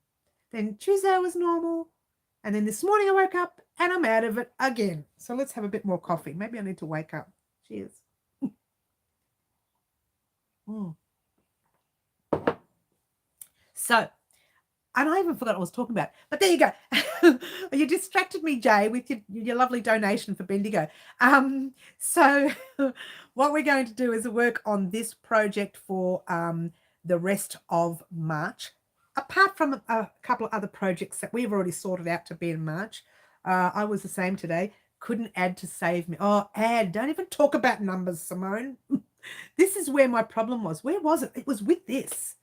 Then Tuesday was normal. And then this morning I woke up and I'm out of it again. So let's have a bit more coffee. Maybe I need to wake up. Cheers. So, and I even forgot what I was talking about. But there you go. You distracted me, Jay, with your lovely donation for Bendigo. So what we're going to do is work on this project for the rest of March. Apart from a couple of other projects that we've already sorted out to be in March. I was the same today. Couldn't add to save me. Oh, add. Don't even talk about numbers, Simone. This is where my problem was. Where was it? It was with this.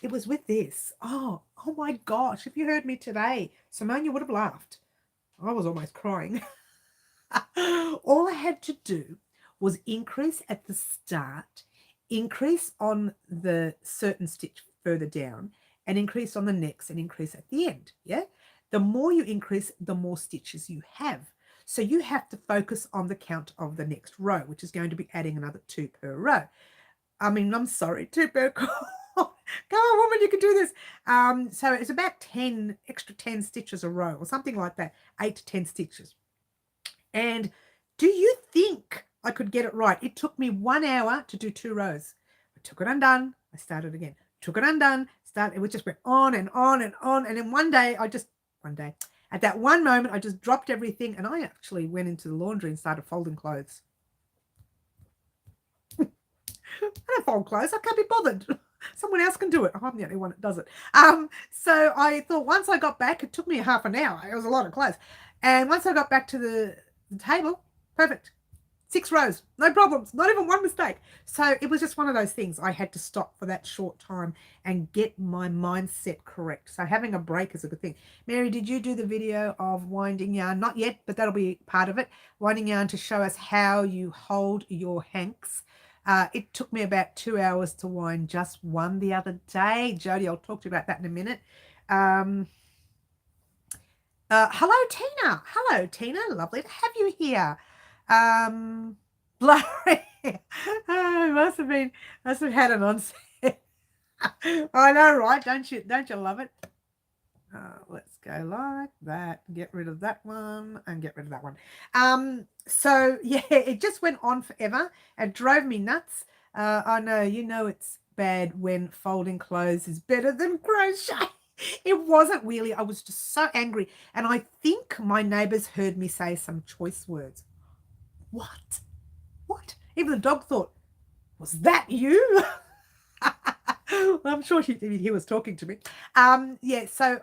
It was with this. Oh my gosh. If you heard me today, Simone, you would have laughed. I was almost crying. All I had to do was increase at the start, increase on the certain stitch further down, and increase on the next and increase at the end. Yeah. The more you increase, the more stitches you have. So you have to focus on the count of the next row, which is going to be adding another 2 per row. I mean, I'm sorry, 2 per Come on, woman, you can do this. So it's about 10 stitches a row or something like that, 8 to 10 stitches. And do you think I could get it right? It took me 1 hour to do 2 rows. I took it undone. I started again. Took it undone. It just went on and on and on. And then one day, at that one moment, I just dropped everything and I actually went into the laundry and started folding clothes. I don't fold clothes. I can't be bothered. Someone else can do it. I'm the only one that does it. So I thought once I got back, it took me half an hour. It was a lot of clothes. And once I got back to the table, perfect. 6 rows, no problems, not even one mistake. So it was just one of those things. I had to stop for that short time and get my mindset correct. So having a break is a good thing. Mary, did you do the video of winding yarn? Not yet, but that'll be part of it. Winding yarn to show us how you hold your hanks. It took me about 2 hours to wind just one the other day. Jody, I'll talk to you about that in a minute. Hello, Tina. Hello, Tina. Lovely to have you here. Blurry. Oh, must have had an onset. I know, right? Don't you love it? Let's go like that. Get rid of that one and get rid of that one. So yeah, it just went on forever. It drove me nuts. I know, it's bad when folding clothes is better than crochet. It wasn't really. I was just so angry. And I think my neighbors heard me say some choice words. What? Even the dog thought, was that you? I'm sure he was talking to me. Yeah, so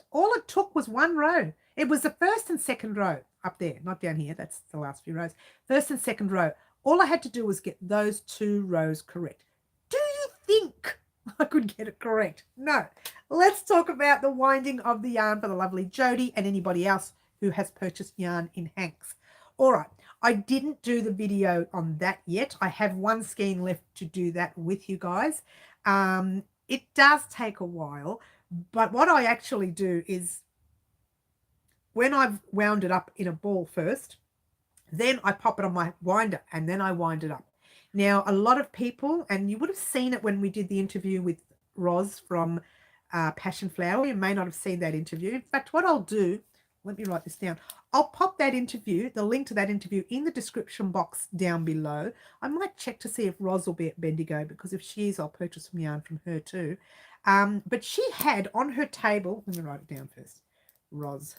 all it took was 1 row. It was the first and second row up there, not down here. That's the last few rows. First and second row. All I had to do was get those 2 rows correct. Do you think I could get it correct? No. Let's talk about the winding of the yarn for the lovely Jody and anybody else who has purchased yarn in hanks. All right. I didn't do the video on that yet. I have 1 skein left to do that with you guys. It does take a while, but what I actually do is when I've wound it up in a ball first, then I pop it on my winder and then I wind it up. Now, a lot of people, and you would have seen it when we did the interview with Roz from Passion Flower. You may not have seen that interview. In fact, what I'll do, let me write this down. I'll pop that interview, the link to that interview, in the description box down below. I might check to see if Roz will be at Bendigo, because if she is, I'll purchase some yarn from her too. But she had on her table, let me write it down first, Roz,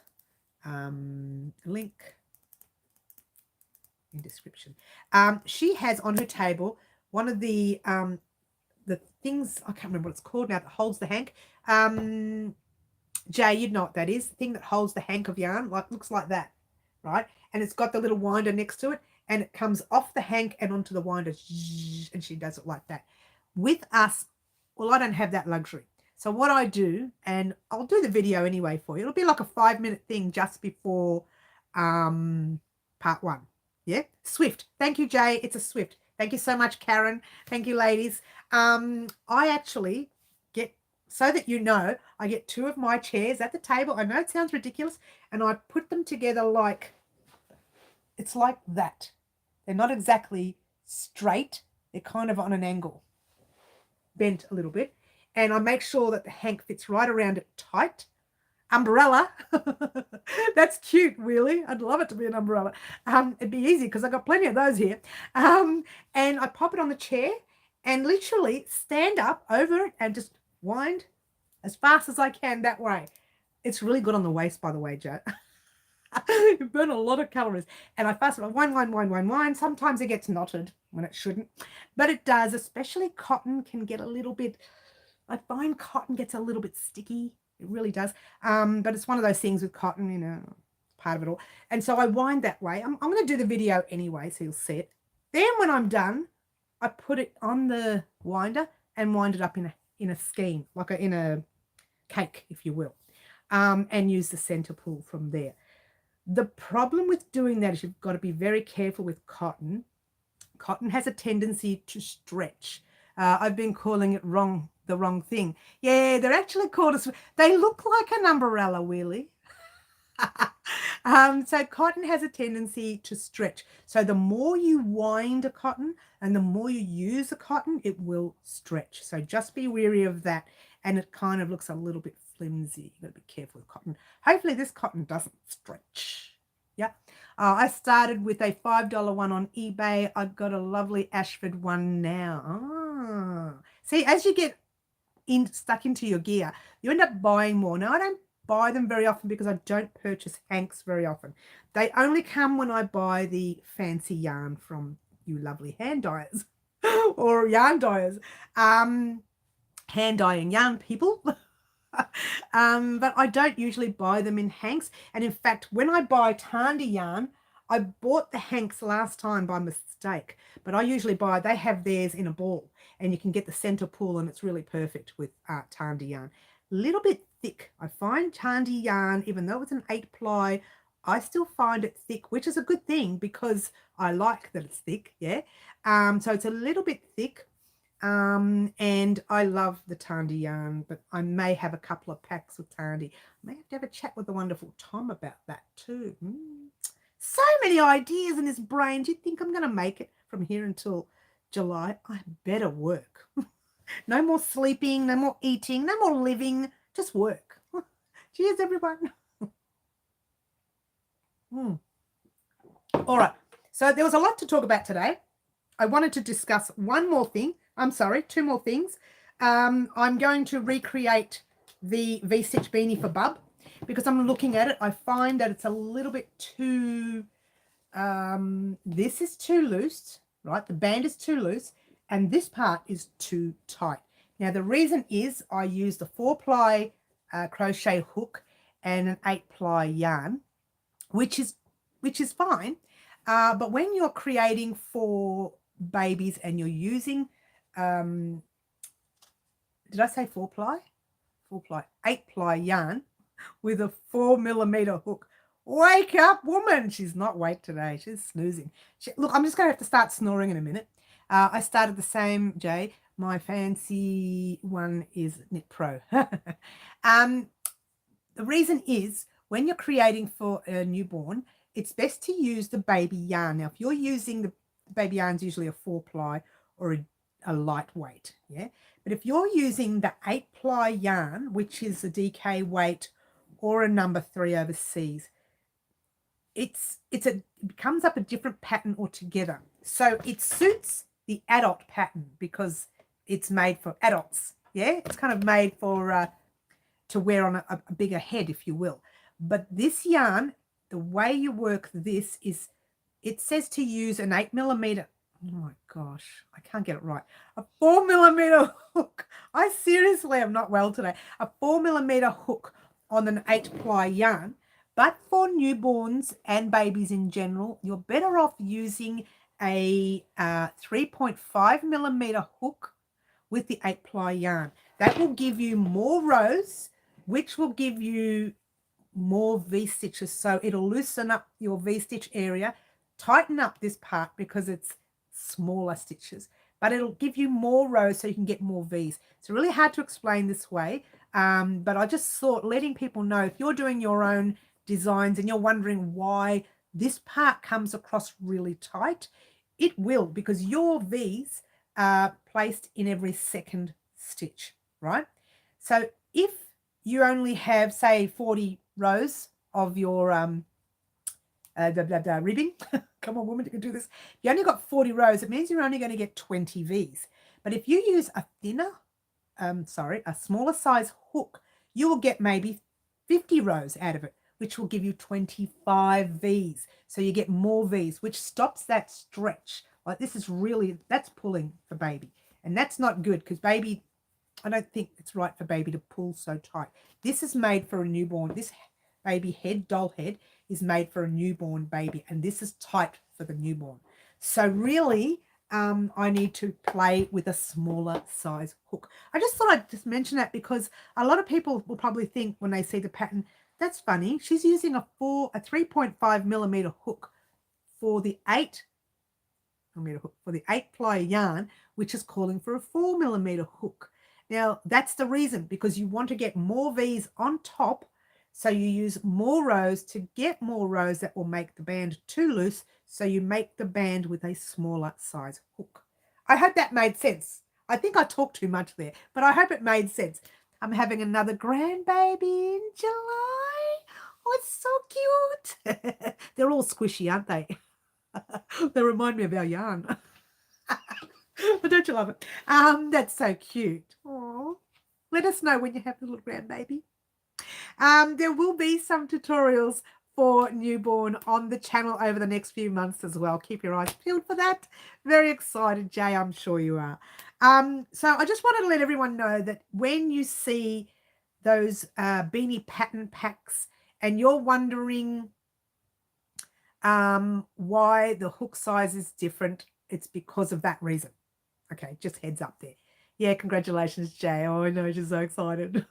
link in description. She has on her table one of the things, I can't remember what it's called now, that holds the hank. Jay, you'd know what that is. The thing that holds the hank of yarn, like looks like that, right? And it's got the little winder next to it, and it comes off the hank and onto the winder, and she does it like that. With us, well, I don't have that luxury. So what I do, and I'll do the video anyway for you. It'll be like a 5-minute thing just before part 1. Yeah, Swift. Thank you, Jay. It's a Swift. Thank you so much, Karen. Thank you, ladies. I actually get, so that you know, I get 2 of my chairs at the table. I know it sounds ridiculous, and I put them together like, it's like that. They're not exactly straight. They're kind of on an angle, bent a little bit. And I make sure that the hank fits right around it tight. Umbrella. That's cute, really. I'd love it to be an umbrella. It'd be easy because I've got plenty of those here. And I pop it on the chair and literally stand up over it and just wind as fast as I can that way. It's really good on the waist, by the way, Joe. You burn a lot of calories. And I fast wind. Sometimes it gets knotted when it shouldn't. But it does, especially cotton can get a little bit, I find cotton gets a little bit sticky. It really does. But it's one of those things with cotton, you know, part of it all. And so I wind that way. I'm going to do the video anyway, so you'll see it. Then when I'm done, I put it on the winder and wind it up in a skein, like in a cake, if you will, and use the center pull from there. The problem with doing that is you've got to be very careful with cotton. Cotton has a tendency to stretch. I've been calling it the wrong thing. Yeah, they're actually called they look like an umbrella, really. So cotton has a tendency to stretch. So the more you wind a cotton and the more you use a cotton, it will stretch. So just be wary of that. And it kind of looks a little bit flimsy. You've got to be careful with cotton. Hopefully this cotton doesn't stretch. Yeah. I started with a $5 one on eBay. I've got a lovely Ashford one now. See, as you get stuck into your gear, you end up buying more. Now, I don't buy them very often because I don't purchase hanks very often. They only come when I buy the fancy yarn from you lovely hand dyers or yarn dyers. Hand dyeing yarn people. But I don't usually buy them in hanks. And in fact, when I buy Tarndie yarn, I bought the hanks last time by mistake, but I usually they have theirs in a ball, and you can get the center pull, and it's really perfect with Tarndie yarn. A little bit thick. I find Tarndie yarn, even though it's an 8-ply, I still find it thick, which is a good thing because I like that it's thick. Yeah. So it's a little bit thick. And I love the Tarndie yarn, but I may have a couple of packs of Tarndie. I may have to have a chat with the wonderful Tom about that too. So many ideas in his brain. Do you think I'm going to make it from here until July? I better work. No more sleeping, no more eating, no more living, just work. Cheers, everyone. All right. So there was a lot to talk about today. I wanted to discuss one more thing. I'm sorry, 2 more things. I'm going to recreate the V-stitch beanie for Bub because I'm looking at it. I find that it's a little bit too, this is too loose, right? The band is too loose and this part is too tight. Now, the reason is I used a 4-ply crochet hook and an 8-ply yarn, which is fine. But when you're creating for babies and you're using, did I say 4-ply? 4-ply, 8-ply yarn with a 4mm hook. Wake up, woman. She's not awake today. She's snoozing. Look, I'm just going to have to start snoring in a minute. I started the same, Jay. My fancy one is Knit Pro. The reason is when you're creating for a newborn, it's best to use the baby yarn. Now, if you're using the baby yarn's usually a 4-ply or a lightweight, yeah. But if you're using the 8-ply yarn, which is a DK weight or a number 3 overseas, it comes up a different pattern altogether. So it suits the adult pattern because it's made for adults. Yeah, it's kind of made for to wear on a bigger head, if you will. But this yarn, the way you work this is it says to use an 8mm. Oh my gosh, I can't get it right. A 4mm hook. I seriously am not well today. A 4mm hook on an 8-ply yarn. But for newborns and babies in general, you're better off using a 3.5mm hook with the 8-ply yarn. That will give you more rows, which will give you more V-stitches. So it'll loosen up your V-stitch area, tighten up this part because it's smaller stitches, but it'll give you more rows so you can get more V's. It's really hard to explain this way, but I just thought letting people know if you're doing your own designs and you're wondering why this part comes across really tight, it will, because your V's are placed in every second stitch, right? So if you only have, say, 40 rows of your ribbing. Come on, woman, you can do this. If you only got 40 rows, it means you're only going to get 20 V's. But if you use a a smaller size hook, you will get maybe 50 rows out of it, which will give you 25 V's. So you get more V's, which stops that stretch. Like this is really, that's pulling for baby. And that's not good because baby, I don't think it's right for baby to pull so tight. This is made for a newborn. This baby head, doll head, is made for a newborn baby, and this is tight for the newborn. So really, I need to play with a smaller size hook. I just thought I'd just mention that because a lot of people will probably think when they see the pattern, that's funny. She's using a 3.5mm hook for the 8-ply yarn, which is calling for a 4mm hook. Now, that's the reason, because you want to get more V's on top, so you use more rows to get more rows that will make the band too loose, so you make the band with a smaller size hook. I hope that made sense. I think I talked too much there, but I hope it made sense. I'm having another grandbaby in July. Oh, it's so cute. They're all squishy, aren't they? They remind me of our yarn. But don't you love it? That's so cute. Aww. Let us know when you have a little grandbaby. There will be some tutorials for newborn on the channel over the next few months as well. Keep your eyes peeled for that. Very excited, Jay. I'm sure you are. So I just wanted to let everyone know that when you see those beanie pattern packs and you're wondering why the hook size is different, it's because of that reason. Okay, just heads up there. Yeah, congratulations, Jay. Oh, I know, she's so excited.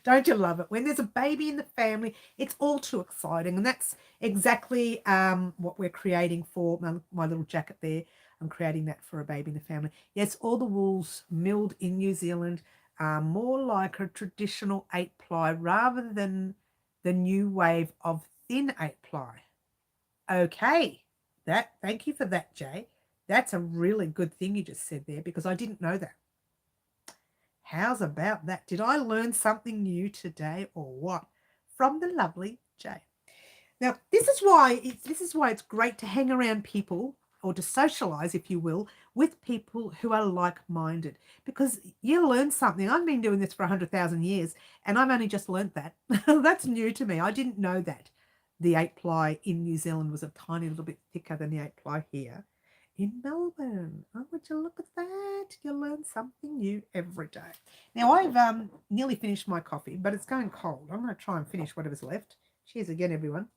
Don't you love it? When there's a baby in the family, it's all too exciting. And that's exactly what we're creating for my little jacket there. I'm creating that for a baby in the family. Yes, all the wool's milled in New Zealand, more like a traditional 8-ply rather than the new wave of thin 8-ply. Okay, thank you for that, Jay. That's a really good thing you just said there because I didn't know that. How's about that? Did I learn something new today or what? From the lovely Jay. Now, this is why it's great to hang around people or to socialize, if you will, with people who are like-minded because you learn something. I've been doing this for 100,000 years and I've only just learned that. That's new to me. I didn't know that the 8-ply in New Zealand was a tiny little bit thicker than the 8-ply here in Melbourne. Oh, would you look at that? You learn something new every day. Now, I've nearly finished my coffee, but it's going cold. I'm going to try and finish whatever's left. Cheers again, everyone.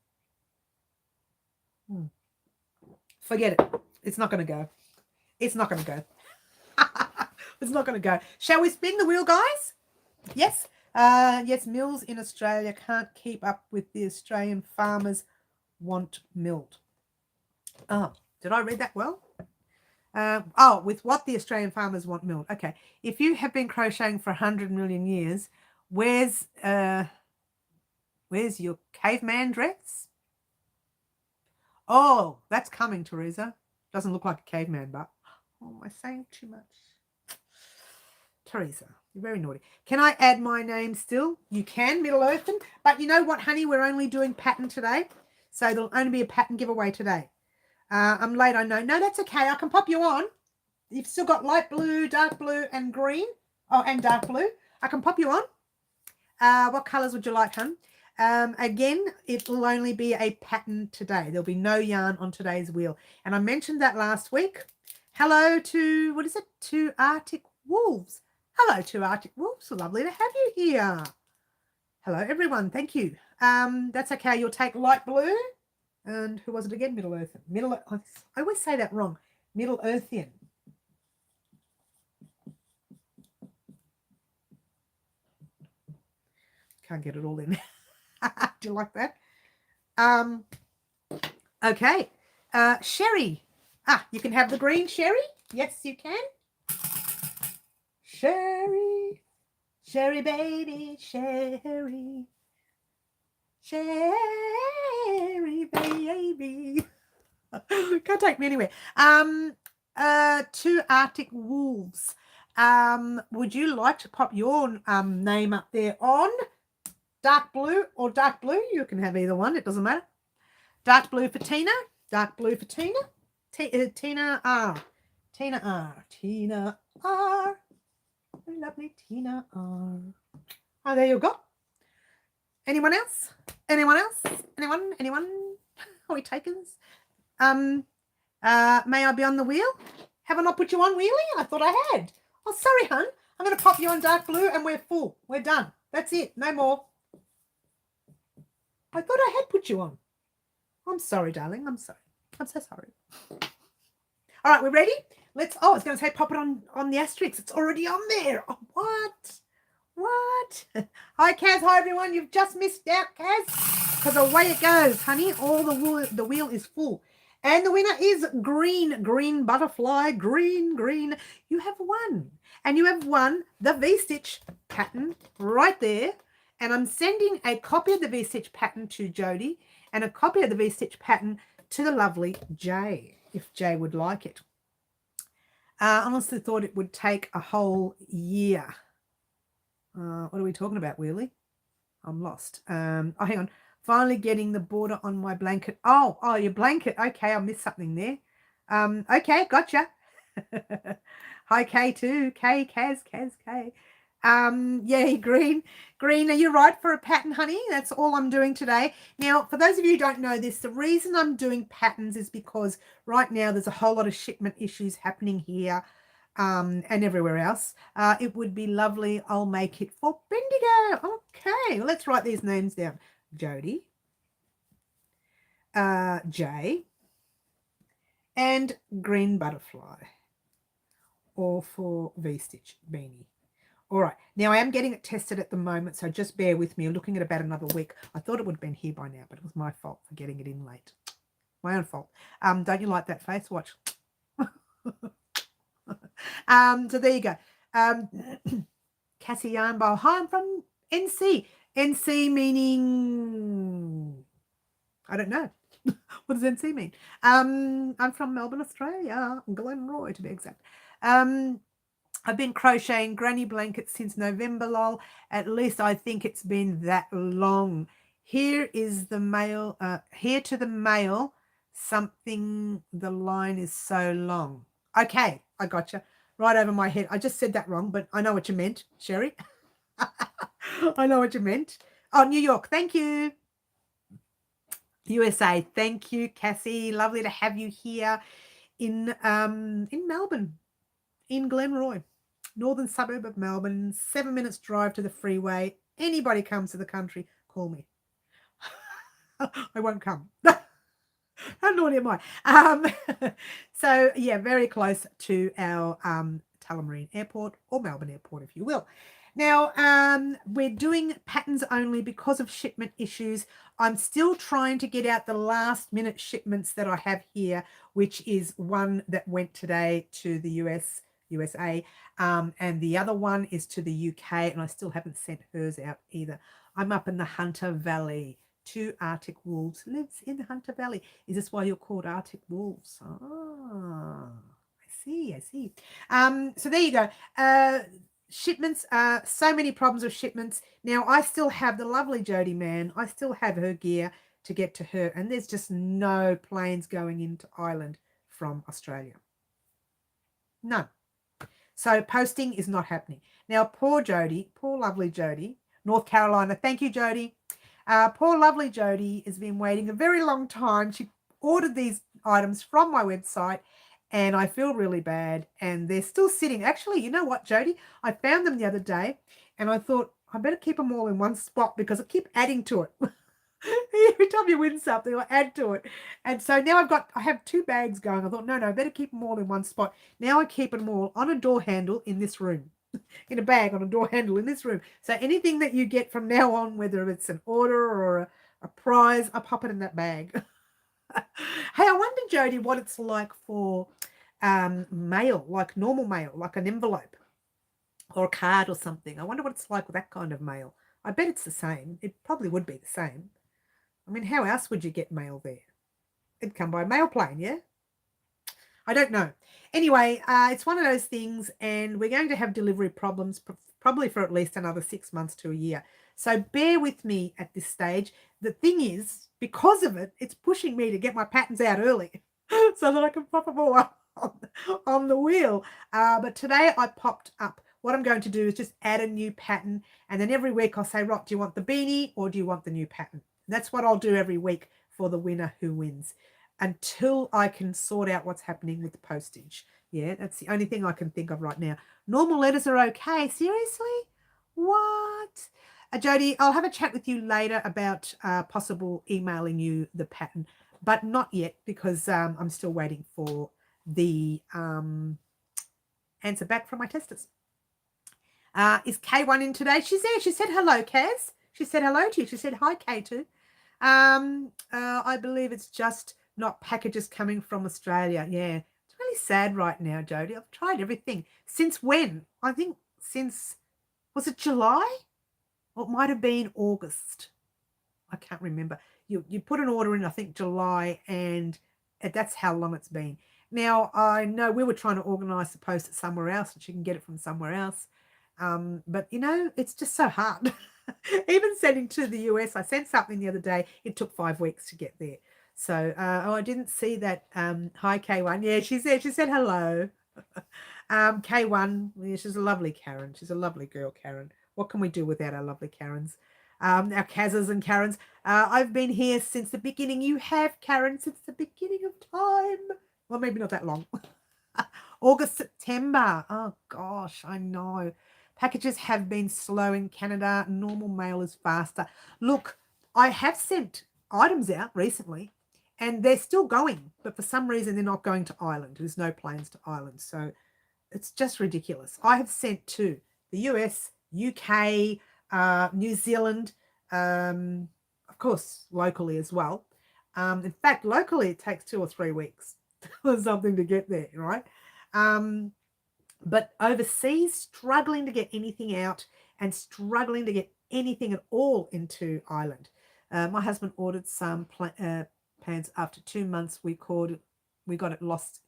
Forget it. It's not going to go. It's not going to go. It's not going to go. Shall we spin the wheel, guys? Yes. Yes, mills in Australia can't keep up with the Australian farmers want milled. Oh, did I read that well? With what the Australian farmers want milled. Okay, if you have been crocheting for 100 million years, where's your caveman dress? Oh, that's coming, Teresa. Doesn't look like a caveman, but oh, am I saying too much? Teresa, you're very naughty. Can I add my name still? You can, Middle Earthen. But you know what, honey? We're only doing pattern today. So there'll only be a pattern giveaway today. I'm late, I know. No, that's okay. I can pop you on. You've still got light blue, dark blue, and green. Oh, and dark blue. I can pop you on. What colours would you like, hun? Again, it will only be a pattern today. There'll be no yarn on today's wheel. And I mentioned that last week. Hello to, what is it? To Arctic Wolves. Hello to Arctic Wolves. So lovely to have you here. Hello, everyone. Thank you. That's okay. You'll take light blue. And who was it again? Middle Earthian. I always say that wrong. Middle Earthian. Can't get it all in. Do you like that? Okay. Sherry. You can have the green sherry. Yes, you can. Sherry. Sherry, baby. Sherry. Sherry, baby. Can't take me anywhere. To Arctic Wolves. Would you like to pop your name up there on dark blue or dark blue? You can have either one. It doesn't matter. Dark blue for Tina. Dark blue for Tina. Tina R. Tina R. Tina R. Very lovely Tina R. Oh, there you go. Anyone else? Anyone else? Anyone? Are we takers? May I be on the wheel? Have I not put you on, Wheelie? I thought I had. Oh, sorry, hun. I'm going to pop you on dark blue and we're full. We're done. That's it. No more. I thought I had put you on. I'm sorry, darling. I'm sorry. I'm so sorry. All right, we're ready? I was going to say pop it on the asterisk. It's already on there. Oh, what? Hi, Kaz. Hi, everyone. You've just missed out, Kaz. Because away it goes, honey. All the wheel is full. And the winner is green butterfly, green. You have won. And you have won the V-stitch pattern right there. And I'm sending a copy of the V-stitch pattern to Jody and a copy of the V-stitch pattern to the lovely Jay, if Jay would like it. I honestly thought it would take a whole year. What are we talking about, Wheelie? I'm lost. Hang on. Finally getting the border on my blanket. Oh, your blanket. Okay, I missed something there. Okay, gotcha. Hi, K too. Kaz. Yeah, green. Are you right for a pattern, honey? That's all I'm doing today. Now, for those of you who don't know this, the reason I'm doing patterns is because right now there's a whole lot of shipment issues happening here. And everywhere else. It would be lovely. I'll make it for Bendigo. Okay, let's write these names down. Jody, Jay, and green butterfly, all for V-stitch beanie. All right, now I am getting it tested at the moment, so just bear with me. I'm looking at about another week. I thought it would have been here by now, but it was my fault for getting it in late. My own fault. Don't you like that face? Watch. So there you go. Cassie Yarnbowl. Hi, I'm from NC. NC meaning, I don't know. What does NC mean? I'm from Melbourne, Australia. Glenroy to be exact. I've been crocheting granny blankets since November, lol. At least I think it's been that long. Here is the mail. Here to the mail. Something, the line is so long. Okay, I gotcha. Right over my head. I just said that wrong, but I know what you meant, Sherry. I know what you meant. Oh, New York. Thank you. USA. Thank you, Cassie. Lovely to have you here in Melbourne, in Glenroy, northern suburb of Melbourne. 7 minutes drive to the freeway. Anybody comes to the country, call me. I won't come. How naughty am I? So, yeah, very close to our Tullamarine Airport, or Melbourne Airport, if you will. Now, we're doing patterns only because of shipment issues. I'm still trying to get out the last minute shipments that I have here, which is one that went today to the USA, and the other one is to the UK, and I still haven't sent hers out either. I'm up in the Hunter Valley. 2 Arctic Wolves lives in the Hunter Valley. Is this why you're called Arctic Wolves? Ah, I see. So there you go. Shipments, so many problems with shipments. Now, I still have the lovely Jody Man. I still have her gear to get to her, and there's just no planes going into Ireland from Australia. None. So posting is not happening. Now, poor Jody, poor lovely Jody, North Carolina. Thank you, Jody. Poor lovely Jody has been waiting a very long time. She ordered these items from my website and I feel really bad. And they're still sitting. Actually, you know what, Jody? I found them the other day and I thought I better keep them all in one spot because I keep adding to it. Every time you win something, I add to it. And so now I have 2 bags going. I thought, no, I better keep them all in one spot. Now I keep them all on a door handle in this room. In a bag on a door handle in this room. So anything that you get from now on, whether it's an order or a prize, I pop it in that bag. Hey, I wonder, Jody, what it's like for mail, like normal mail, like an envelope or a card or something. I wonder what it's like with that kind of mail. I bet it's the same. It probably would be the same. I mean, how else would you get mail there? It'd come by mail plane, yeah? I don't know. Anyway, it's one of those things, and we're going to have delivery problems probably for at least another 6 months to a year. So bear with me at this stage. The thing is, because of it, it's pushing me to get my patterns out early so that I can pop them all up on the wheel. But today I popped up. What I'm going to do is just add a new pattern, and then every week I'll say, Rock, do you want the beanie or do you want the new pattern? And that's what I'll do every week for the winner who wins, until I can sort out what's happening with the postage. Yeah, that's the only thing I can think of right now. Normal letters are okay. Seriously? What? Jody, I'll have a chat with you later about possible emailing you the pattern, but not yet because I'm still waiting for the answer back from my testers. Is K1 in today? She's there. She said hello, Kaz. She said hello to you. She said hi, K2. I believe it's just not packages coming from Australia. Yeah, it's really sad right now, Jody. I've tried everything. Since when? I think since, was it July? Or it might have been August. I can't remember. You put an order in, I think, July, and that's how long it's been. Now, I know we were trying to organise to post it somewhere else, and she can get it from somewhere else. But, you know, it's just so hard. Even sending to the US, I sent something the other day. It took 5 weeks to get there. So, I didn't see that. Hi, K1. Yeah, she said hello. K1, yeah, she's a lovely Karen. She's a lovely girl, Karen. What can we do without our lovely Karens? Our Kazas and Karens. I've been here since the beginning. You have, Karen, since the beginning of time. Well, maybe not that long. August, September. Oh, gosh, I know. Packages have been slow in Canada. Normal mail is faster. Look, I have sent items out recently, and they're still going, but for some reason they're not going to Ireland. There's no planes to Ireland, so it's just ridiculous. I have sent to the US, UK, New Zealand, of course, locally as well. In fact, locally it takes 2 or 3 weeks or something to get there, right? But overseas, struggling to get anything out and struggling to get anything at all into Ireland. My husband ordered some pants after 2 months. We got it lost.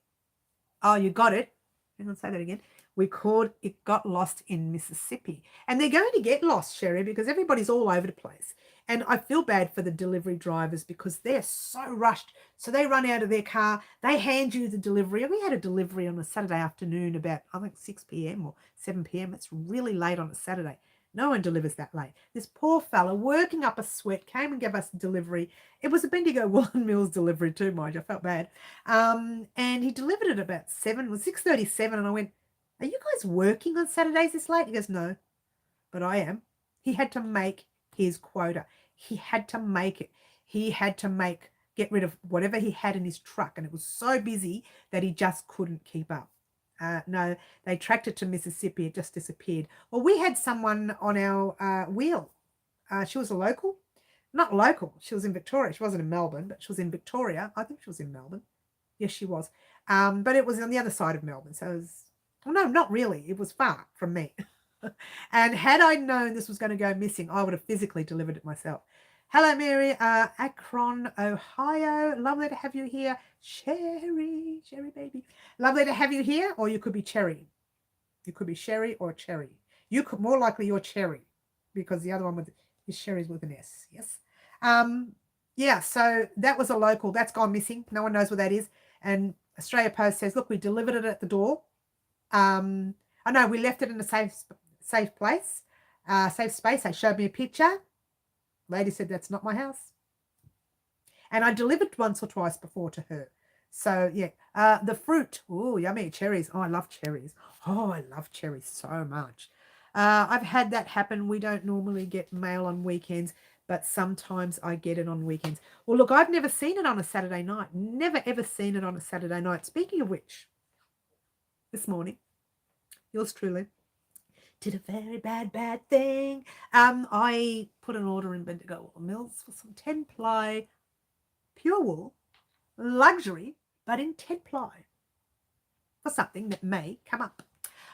Oh, you got it? I'm going to say that again. It got lost in Mississippi. And they're going to get lost, Sherry, because everybody's all over the place. And I feel bad for the delivery drivers because they're so rushed. So they run out of their car. They hand you the delivery. We had a delivery on a Saturday afternoon about, I think, 6 p.m. or 7 p.m. It's really late on a Saturday. No one delivers that late. This poor fella, working up a sweat, came and gave us a delivery. It was a Bendigo Woolen Mills delivery too, mind you. I felt bad. And he delivered it about 6:37, and I went, are you guys working on Saturdays this late? He goes, no, but I am. He had to make his quota. He had to make it. He had to get rid of whatever he had in his truck, and it was so busy that he just couldn't keep up. No, they tracked it to Mississippi. It just disappeared. Well, we had someone on our wheel. She was a local. Not local. She was in Victoria. She wasn't in Melbourne, but she was in Victoria. I think she was in Melbourne. Yes, she was. But it was on the other side of Melbourne. So it was, well, no, not really. It was far from me. And had I known this was going to go missing, I would have physically delivered it myself. Hello, Mary. Akron, Ohio. Lovely to have you here. Cherry baby. Lovely to have you here. Or you could be Cherry. You could be Sherry or Cherry. You could, more likely you're Cherry, because the other one is Sherry's with an S. Yes. Yeah, so that was a local. That's gone missing. No one knows what that is. And Australia Post says, look, we delivered it at the door. I know we left it in a safe place, safe space. They showed me a picture. Lady said, that's not my house. And I delivered once or twice before to her. So, yeah. The fruit. Oh, yummy. Cherries. Oh, I love cherries. Oh, I love cherries so much. I've had that happen. We don't normally get mail on weekends, but sometimes I get it on weekends. Well, look, I've never seen it on a Saturday night. Never, ever seen it on a Saturday night. Speaking of which, this morning, yours truly did a very bad thing. I put an order in Bendigo Mills for some 10-ply pure wool, luxury, but in 10-ply for something that may come up.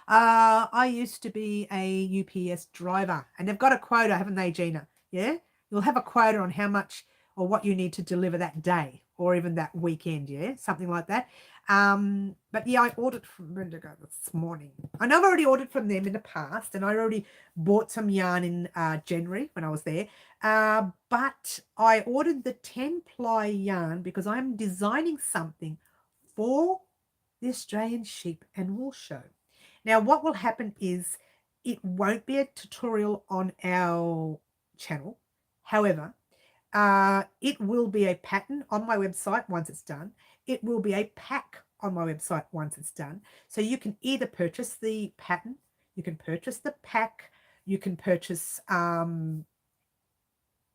I used to be a UPS driver, and they've got a quota, haven't they, Gina? Yeah? You'll have a quota on how much or what you need to deliver that day or even that weekend, yeah? Something like that. But yeah, I ordered from Bendigo this morning. I know I've already ordered from them in the past, and I already bought some yarn in January when I was there. But I ordered the 10-ply yarn because I'm designing something for the Australian Sheep and Wool Show. Now, what will happen is it won't be a tutorial on our channel. However, it will be a pattern on my website once it's done. It will be a pack on my website once it's done. So you can either purchase the pattern, you can purchase the pack, you can purchase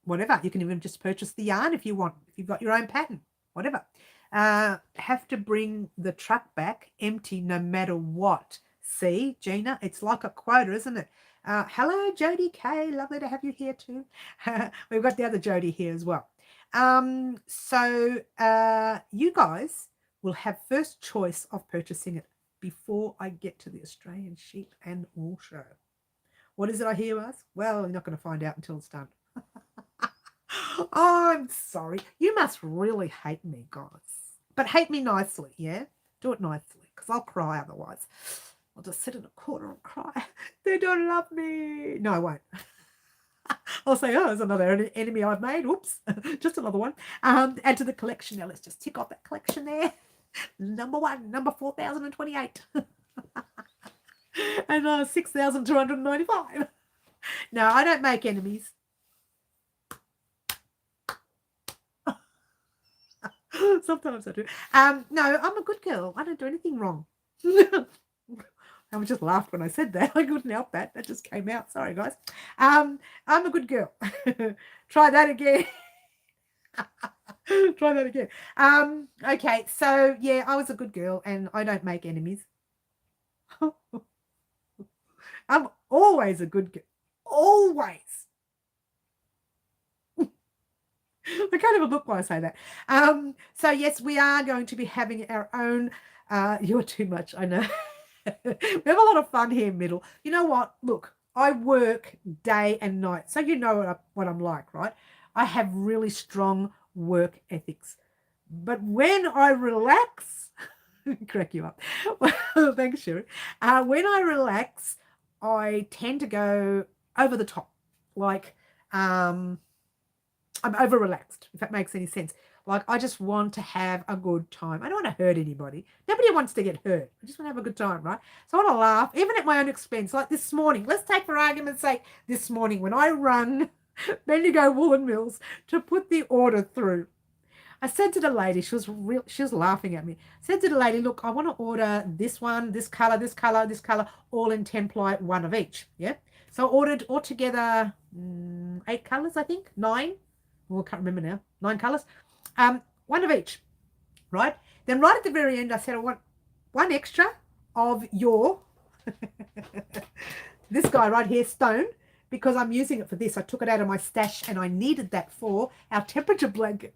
whatever. You can even just purchase the yarn if you want, if you've got your own pattern, whatever. Have to bring the truck back empty no matter what. See, Gina, it's like a quota, isn't it? Hello, Jody K. Lovely to have you here too. We've got the other Jody here as well. So you guys will have first choice of purchasing it before I get to the Australian Sheep and Wool Show. What is it I hear us? Well, you're not going to find out until it's done. Oh, I'm sorry. You must really hate me, guys. But hate me nicely, yeah? Do it nicely, because I'll cry otherwise. I'll just sit in a corner and cry. They don't love me. No, I won't. I'll say, oh, there's another enemy I've made. Whoops. Just another one. Add to the collection. Now let's just tick off that collection there. Number 1, number 4028. And 6,295. No, I don't make enemies. Sometimes I do. No, I'm a good girl. I don't do anything wrong. I just laughed when I said that. I couldn't help that. That just came out. Sorry, guys. I'm a good girl. Try that again. Try that again. Okay, so yeah, I was a good girl and I don't make enemies. I'm always a good girl. Always. I can't even look while I say that. So yes, we are going to be having our own. You're too much, I know. We have a lot of fun here, Middle. You know what? Look, I work day and night, so you know what I'm like, right? I have really strong work ethics. But when I relax, crack you up. Well, thanks, Sherry. When I relax, I tend to go over the top, like I'm over relaxed, if that makes any sense. Like, I just want to have a good time. I don't want to hurt anybody. Nobody wants to get hurt. I just want to have a good time, right? So I want to laugh, even at my own expense. Like this morning, let's take for argument's sake, this morning when I rung Bendigo Woolen Mills to put the order through, I said to the lady, she was laughing at me. I said to the lady, look, I want to order this one, this color, this color, this color, all in 10-ply, one of each. Yeah. So I ordered altogether 8 colors, I think, 9. Well, I can't remember now. 9 colors. One of each, right? Then right at the very end, I said, I want one extra of your, this guy right here, Stone, because I'm using it for this. I took it out of my stash and I needed that for our temperature blanket.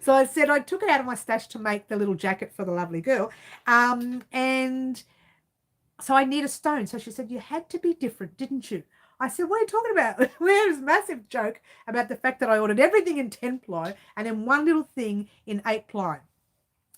So I said I took it out of my stash to make the little jacket for the lovely girl. And so I need a stone. So she said, you had to be different, didn't you? I said, what are you talking about? We had this massive joke about the fact that I ordered everything in 10-ply and then one little thing in 8-ply.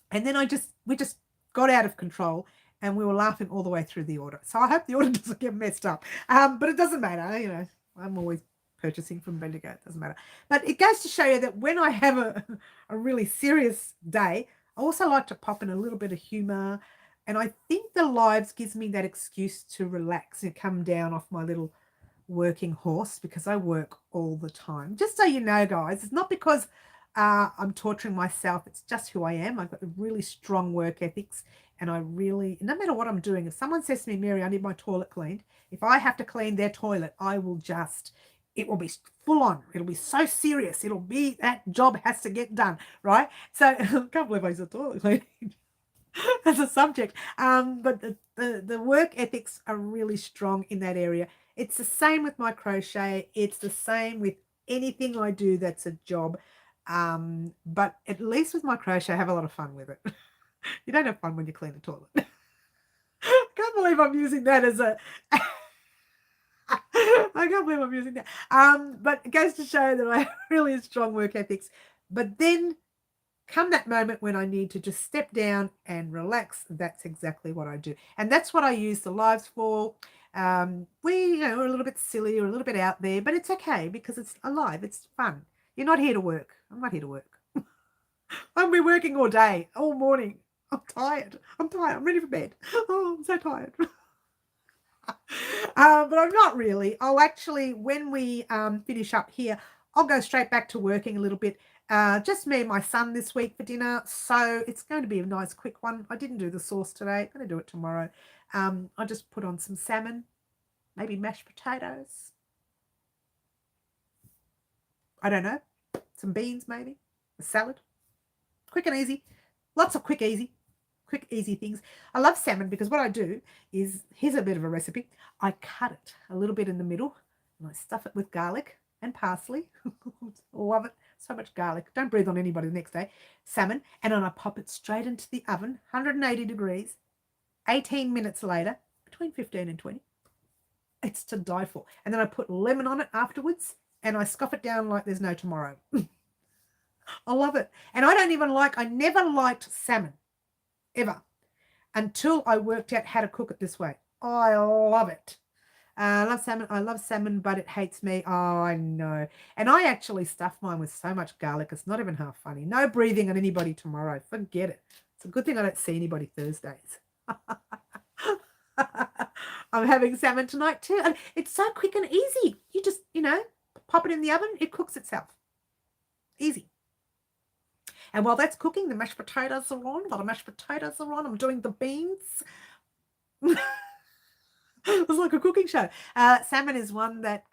And then we just got out of control and we were laughing all the way through the order. So I hope the order doesn't get messed up. But it doesn't matter. You know, I'm always purchasing from Bendigo. It doesn't matter. But it goes to show you that when I have a really serious day, I also like to pop in a little bit of humor. And I think the lives gives me that excuse to relax and come down off my little working horse because I work all the time. Just so you know, guys, it's not because I'm torturing myself. It's just who I am. I've got really strong work ethics, and I really, no matter what I'm doing, if someone says to me, Mary, I need my toilet cleaned, if I have to clean their toilet, I will just, it will be full on. It'll be so serious. It'll be, that job has to get done, right? So I can't believe I said toilet cleaning as a subject. But the work ethics are really strong in that area. It's the same with my crochet. It's the same with anything I do that's a job. But at least with my crochet, I have a lot of fun with it. You don't have fun when you clean the toilet. I can't believe I'm using that as a I can't believe I'm using that. But it goes to show that I have really strong work ethics. But then come that moment when I need to just step down and relax, that's exactly what I do. And that's what I use the lives for. We're a little bit silly or a little bit out there, but it's okay because it's alive. It's fun. You're not here to work. I'm not here to work. I'll be working all day, all morning. I'm tired. I'm ready for bed. Oh, I'm so tired. But I'm not really. I'll actually, when we finish up here, I'll go straight back to working a little bit. Just me and my son this week for dinner, so it's going to be a nice quick one. I didn't do the sauce today. I'm going to do it tomorrow. I just put on some salmon, maybe mashed potatoes. I don't know. Some beans maybe. A salad. Quick and easy. Lots of quick, easy things. I love salmon because what I do is, here's a bit of a recipe. I cut it a little bit in the middle and I stuff it with garlic and parsley. Love it. So much garlic. Don't breathe on anybody the next day. Salmon. And then I pop it straight into the oven, 180 degrees, 18 minutes later, between 15 and 20. It's to die for. And then I put lemon on it afterwards and I scoff it down like there's no tomorrow. I love it. And I never liked salmon, ever, until I worked out how to cook it this way. I love it. I love salmon, but it hates me. Oh, I know. And I actually stuff mine with so much garlic. It's not even half funny. No breathing on anybody tomorrow. Forget it. It's a good thing I don't see anybody Thursdays. I'm having salmon tonight too. And it's so quick and easy. You just, pop it in the oven. It cooks itself. Easy. And while that's cooking, the mashed potatoes are on. While the mashed potatoes are on, I'm doing the beans. It's like a cooking show. Salmon is one that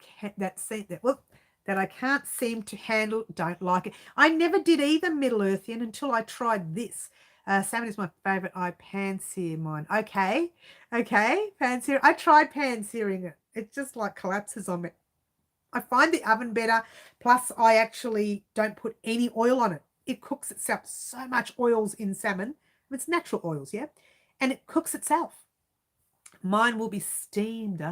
I can't seem to handle. Don't like it. I never did either, Middle Earthian, until I tried this. Salmon is my favorite. I pan-sear mine. Okay, pan-sear. I tried pan-searing it. It just like collapses on me. I find the oven better. Plus, I actually don't put any oil on it. It cooks itself. So much oils in salmon. It's natural oils, yeah? And it cooks itself. Mine will be steamed.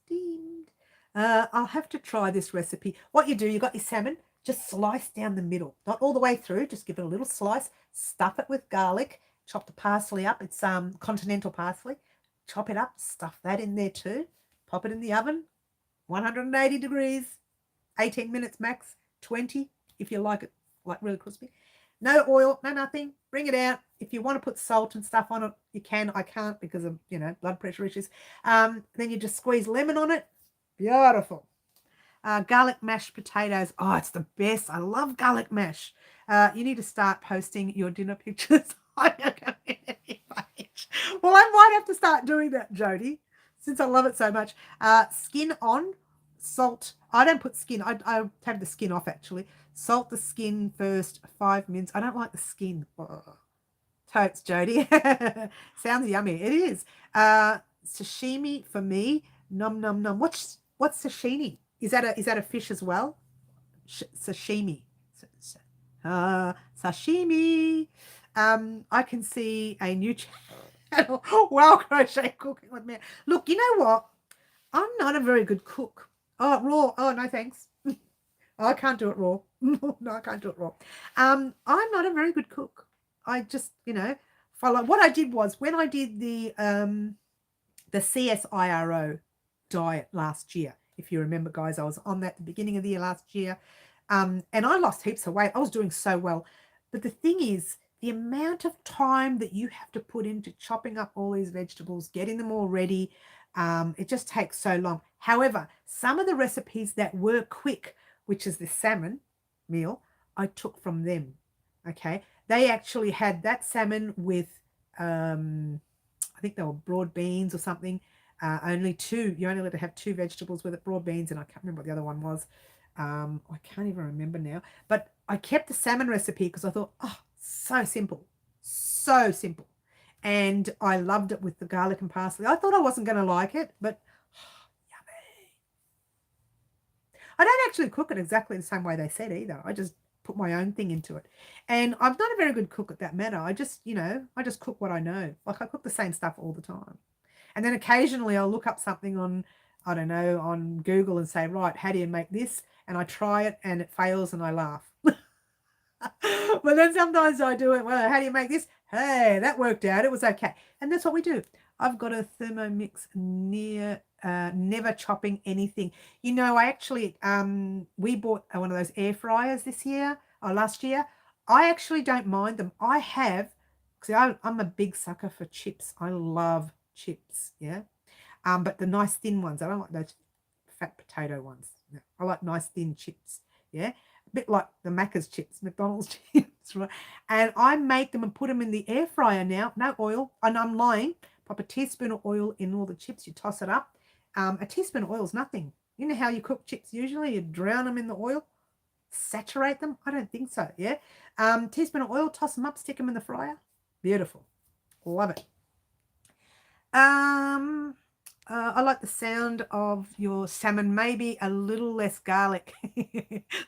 Steamed. I'll have to try this recipe. What you do, you got your salmon, just slice down the middle. Not all the way through, just give it a little slice. Stuff it with garlic. Chop the parsley up. It's continental parsley. Chop it up. Stuff that in there too. Pop it in the oven. 180 degrees. 18 minutes max. 20 if you like it like really crispy. No oil, no nothing. Bring it out. If you want to put salt and stuff on it, you can. I can't because of, blood pressure issues. Then you just squeeze lemon on it. Beautiful. Garlic mashed potatoes. Oh, it's the best. I love garlic mash. You need to start posting your dinner pictures on your community page. Well, I might have to start doing that, Jody, since I love it so much. Skin on, salt. I don't put skin. I have the skin off, actually. Salt the skin first, 5 minutes. I don't like the skin. Oh. Totes, Jody. Sounds yummy. It is. Sashimi for me. Nom nom nom. What's sashimi? Is that a fish as well? Sashimi. Sashimi. I can see a new channel. Wow, crochet cooking with me. Look, you know what? I'm not a very good cook. Oh, raw. Oh, no, thanks. I can't do it raw. No, I can't do it raw. I'm not a very good cook. I just, follow. What I did was when I did the CSIRO diet last year, if you remember, guys, I was on that at the beginning of the year last year, and I lost heaps of weight. I was doing so well. But the thing is, the amount of time that you have to put into chopping up all these vegetables, getting them all ready, it just takes so long. However, some of the recipes that were quick, which is the salmon meal, I took from them. Okay. They actually had that salmon with, I think they were broad beans or something. Only two. You only let to have two vegetables with it, broad beans, and I can't remember what the other one was. I can't even remember now. But I kept the salmon recipe because I thought, oh, so simple. So simple. And I loved it with the garlic and parsley. I thought I wasn't going to like it, but yummy. I don't actually cook it exactly the same way they said either. I just put my own thing into it. And I'm not a very good cook at that matter. I just, I just cook what I know. Like I cook the same stuff all the time. And then occasionally I'll look up something on, I don't know, on Google and say, right, how do you make this? And I try it and it fails and I laugh. But then sometimes I do it, well, how do you make this? Hey, that worked out. It was okay. And that's what we do. I've got a Thermomix near, never chopping anything. I actually, we bought one of those air fryers this year or last year. I actually don't mind them. I have, because I'm a big sucker for chips. I love chips, yeah. But the nice thin ones. I don't like those fat potato ones. No, I like nice thin chips, yeah. A bit like the Macca's chips, McDonald's chips, right? And I make them and put them in the air fryer now. No oil, and I'm lying. Pop a teaspoon of oil in all the chips. You toss it up. A teaspoon of oil is nothing. You know how you cook chips usually? You drown them in the oil, saturate them. I don't think so, yeah. Teaspoon of oil, toss them up, stick them in the fryer. Beautiful. Love it. I like the sound of your salmon, maybe a little less garlic.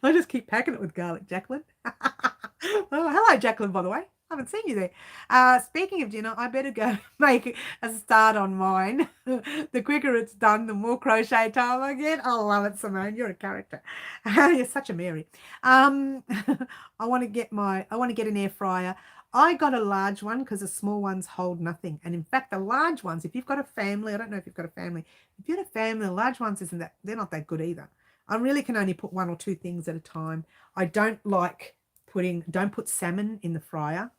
I just keep packing it with garlic, Jacqueline. Oh, hello, Jacqueline, by the way. I haven't seen you there. Speaking of dinner, I better go make a start on mine. The quicker it's done, the more crochet time I get. I love it, Simone. You're a character. You're such a Mary. I want to get an air fryer. I got a large one because the small ones hold nothing. And in fact, the large ones, if you've got a family, I don't know if you've got a family. If you've got a family, the large ones they're not that good either. I really can only put one or two things at a time. I don't put salmon in the fryer.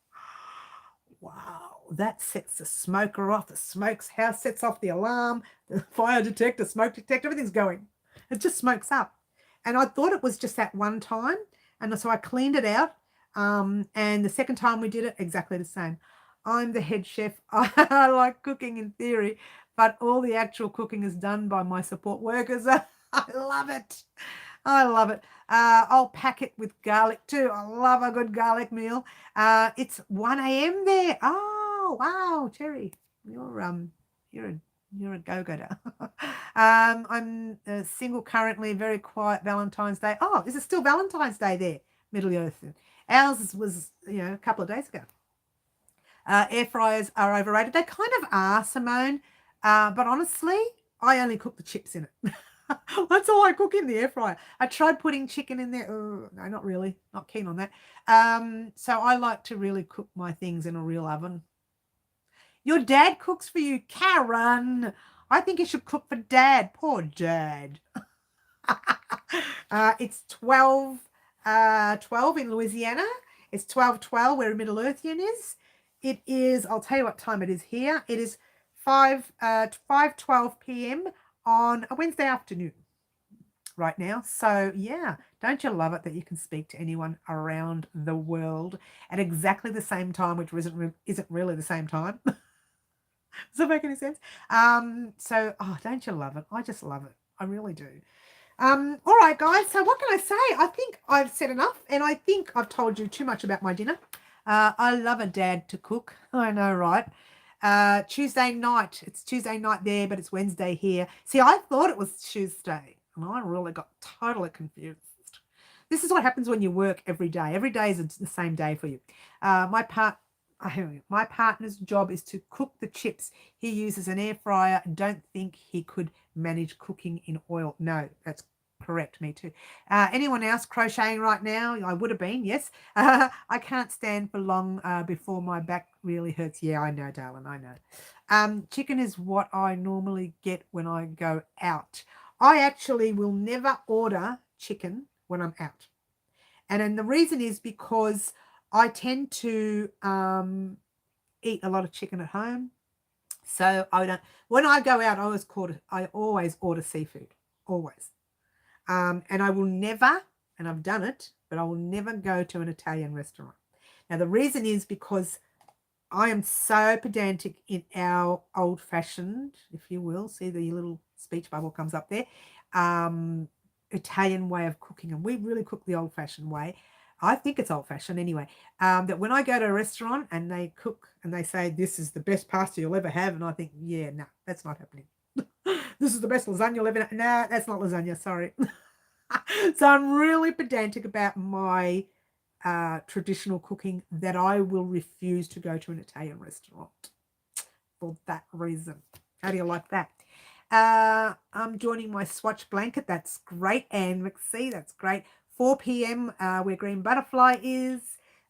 Wow, that sets the smoker off. The smoke's house sets off the alarm, the fire detector, smoke detector, everything's going. It just smokes up. And I thought it was just that one time. And so I cleaned it out. And the second time we did it, exactly the same. I'm the head chef. I like cooking in theory, but all the actual cooking is done by my support workers. I love it. I love it. I'll pack it with garlic too. I love a good garlic meal. It's 1 a.m. there. Oh, wow, Terry, you're a go-getter. I'm single currently, very quiet Valentine's Day. Oh, is it still Valentine's Day there, Middle Earth? Ours was, a couple of days ago. Air fryers are overrated. They kind of are, Simone. But honestly, I only cook the chips in it. That's all I cook in the air fryer. I tried putting chicken in there. Oh, no, not really. Not keen on that. So I like to really cook my things in a real oven. Your dad cooks for you, Karen. I think you should cook for Dad. Poor Dad. It's 12 in Louisiana. It's 12:12 where Middle-earthian is. It is, I'll tell you what time it is here. It is 5:12 p.m. on a Wednesday afternoon right now. So yeah, don't you love it that you can speak to anyone around the world at exactly the same time, which isn't really the same time. Does that make any sense? Don't you love it? I just love it. I really do. All right, guys. So what can I say? I think I've said enough, and I think I've told you too much about my dinner. I love a dad to cook. I know, right? Tuesday night. It's Tuesday night there, but it's Wednesday here. See, I thought it was Tuesday, and I really got totally confused. This is what happens when you work every day. Every day is the same day for you. My partner's job is to cook the chips. He uses an air fryer. Don't think he could manage cooking in oil. No, that's correct. Me too. Anyone else crocheting right now? I would have been, yes. I can't stand for long before my back really hurts. Yeah, I know, darling. I know. Chicken is what I normally get when I go out. I actually will never order chicken when I'm out. And then the reason is because I tend to eat a lot of chicken at home. So I don't. When I go out, I always order seafood, always. And I will never, and I've done it, but I will never go to an Italian restaurant. Now the reason is because I am so pedantic in our old-fashioned, if you will, see the little speech bubble comes up there, Italian way of cooking, and we really cook the old-fashioned way. I think it's old-fashioned anyway. That when I go to a restaurant and they cook and they say this is the best pasta you'll ever have, and I think, yeah, no, that's not happening. This is the best lasagna you'll ever have. No, that's not lasagna. Sorry. So I'm really pedantic about my traditional cooking, that I will refuse to go to an Italian restaurant for that reason. How do you like that? I'm joining my swatch blanket. That's great. And McSee, that's great. 4 p.m. Where Green Butterfly is.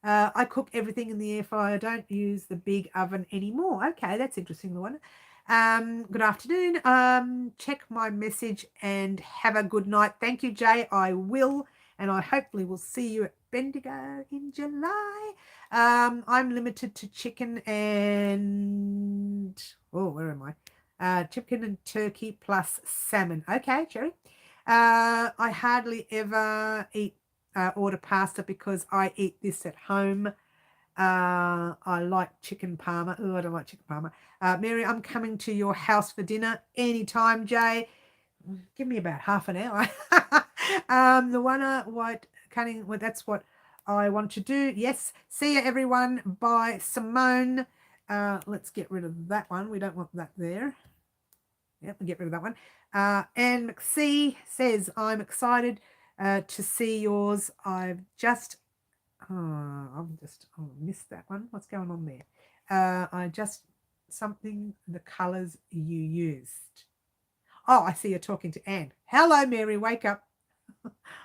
I cook everything in the air fryer. I don't use the big oven anymore. Okay, that's interesting, the one. Good afternoon. Check my message and have a good night. Thank you, Jay. I will. And I hopefully will see you at Bendigo in July. I'm limited to chicken and, oh, where am I? Chicken and turkey plus salmon. Okay, Cherry. I hardly ever order pasta because I eat this at home. I like chicken parma. Oh, I don't like chicken parma. Mary, I'm coming to your house for dinner anytime, Jay. Give me about half an hour. The one white cutting, well, that's what I want to do. Yes. See you, everyone, by Simone. Let's get rid of that one. We don't want that there. Yep, we'll get rid of that one. Anne McSee says, I'm excited to see yours. I've just, missed that one. What's going on there? Something, the colours you used. Oh, I see you're talking to Anne. Hello, Mary, wake up.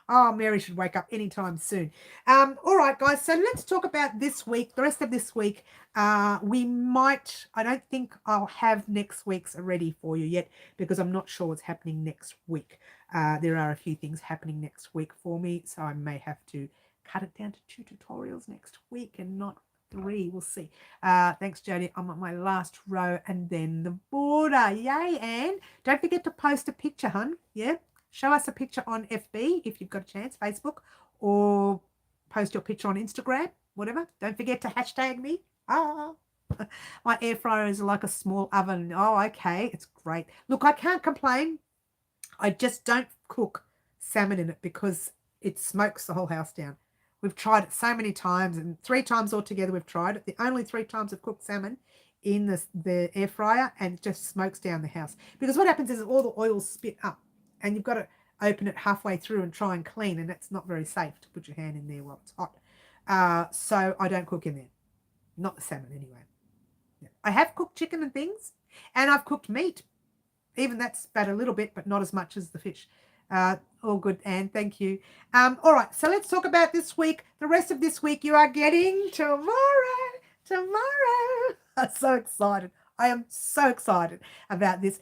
Oh, Mary should wake up anytime soon. All right, guys, so let's talk about this week, the rest of this week. I don't think I'll have next week's ready for you yet because I'm not sure what's happening next week. There are a few things happening next week for me, so I may have to cut it down to 2 tutorials next week and not 3. We'll see. Thanks, Jodie. I'm on my last row and then the border. Yay, Anne. Don't forget to post a picture, hun. Yeah. Show us a picture on FB if you've got a chance, Facebook, or post your picture on Instagram, whatever. Don't forget to hashtag me. My air fryer is like a small oven. Oh, okay. It's great. Look, I can't complain. I just don't cook salmon in it because it smokes the whole house down. We've tried it so many times, and 3 times altogether we've tried it. The only 3 times I've cooked salmon in the air fryer, and it just smokes down the house. Because what happens is all the oils spit up, and you've got to open it halfway through and try and clean, and that's not very safe to put your hand in there while it's hot. So I don't cook in there. Not the salmon anyway. Yeah. I have cooked chicken and things, and I've cooked meat. Even that's about a little bit, but not as much as the fish. All good, Anne. Thank you. All right, so let's talk about this week. The rest of this week you are getting tomorrow. I'm so excited. I am so excited about this.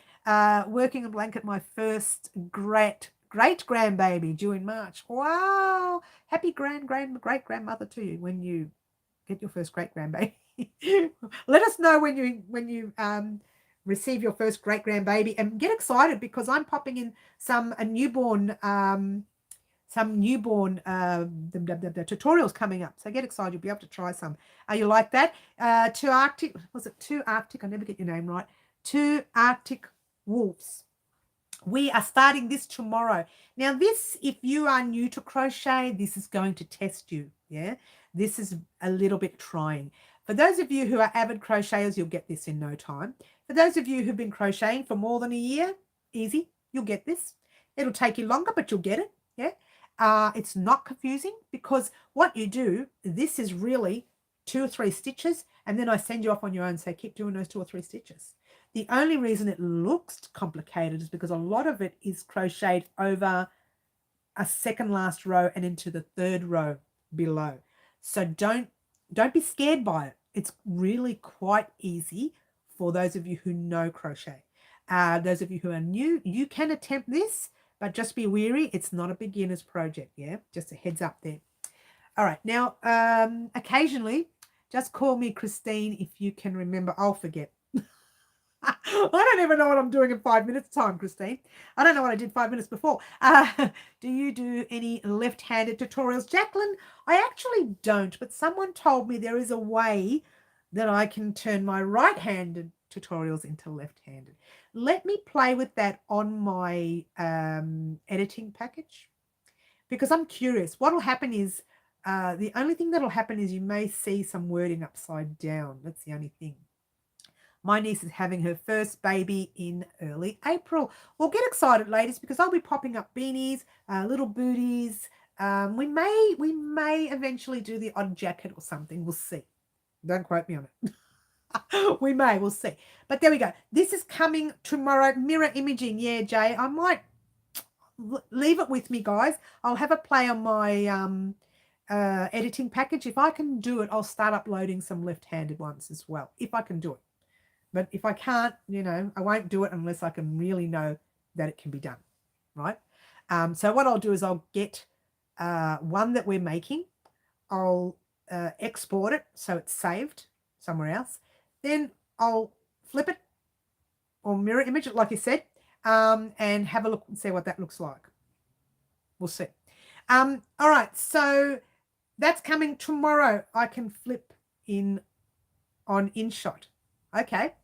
Working a blanket, my first great grandbaby due in March. Wow. Happy great grandmother to you when you get your first great grandbaby. Let us know when you receive your first great grandbaby, and get excited because I'm popping in some newborn tutorials coming up. So get excited, you'll be able to try some. You like that? Two Arctic, I never get your name right. 2 Arctic Wolves. We are starting this tomorrow. Now this, if you are new to crochet, this is going to test you. Yeah, this is a little bit trying. For those of you who are avid crocheters, you'll get this in no time. For those of you who've been crocheting for more than a year, easy, you'll get this. It'll take you longer, but you'll get it. Yeah. It's not confusing because what you do, this is really 2 or 3 stitches, and then I send you off on your own, say keep doing those 2 or 3 stitches. The only reason it looks complicated is because a lot of it is crocheted over a second last row and into the 3rd row below. So don't be scared by it. It's really quite easy for those of you who know crochet. Those of you who are new, you can attempt this, but just be wary. It's not a beginner's project, yeah? Just a heads up there. All right, now, occasionally, just call me Christine if you can remember. I'll forget. I don't even know what I'm doing in 5 minutes time, Christine. I don't know what I did 5 minutes before. Do you do any left-handed tutorials? Jacqueline, I actually don't, but someone told me there is a way that I can turn my right-handed tutorials into left-handed. Let me play with that on my editing package because I'm curious. What will happen is the only thing that will happen is you may see some wording upside down. That's the only thing. My niece is having her first baby in early April. Well, get excited, ladies, because I'll be popping up beanies, little booties. We may eventually do the odd jacket or something. We'll see. Don't quote me on it. We'll see. But there we go. This is coming tomorrow. Mirror imaging. Yeah, Jay, I might leave it with me, guys. I'll have a play on my editing package. If I can do it, I'll start uploading some left-handed ones as well, if I can do it. But if I can't, I won't do it unless I can really know that it can be done, right? So what I'll do is I'll get one that we're making. I'll export it so it's saved somewhere else. Then I'll flip it or mirror image it, like I said, and have a look and see what that looks like. We'll see. All right, so that's coming tomorrow. I can flip in on InShot. Okay.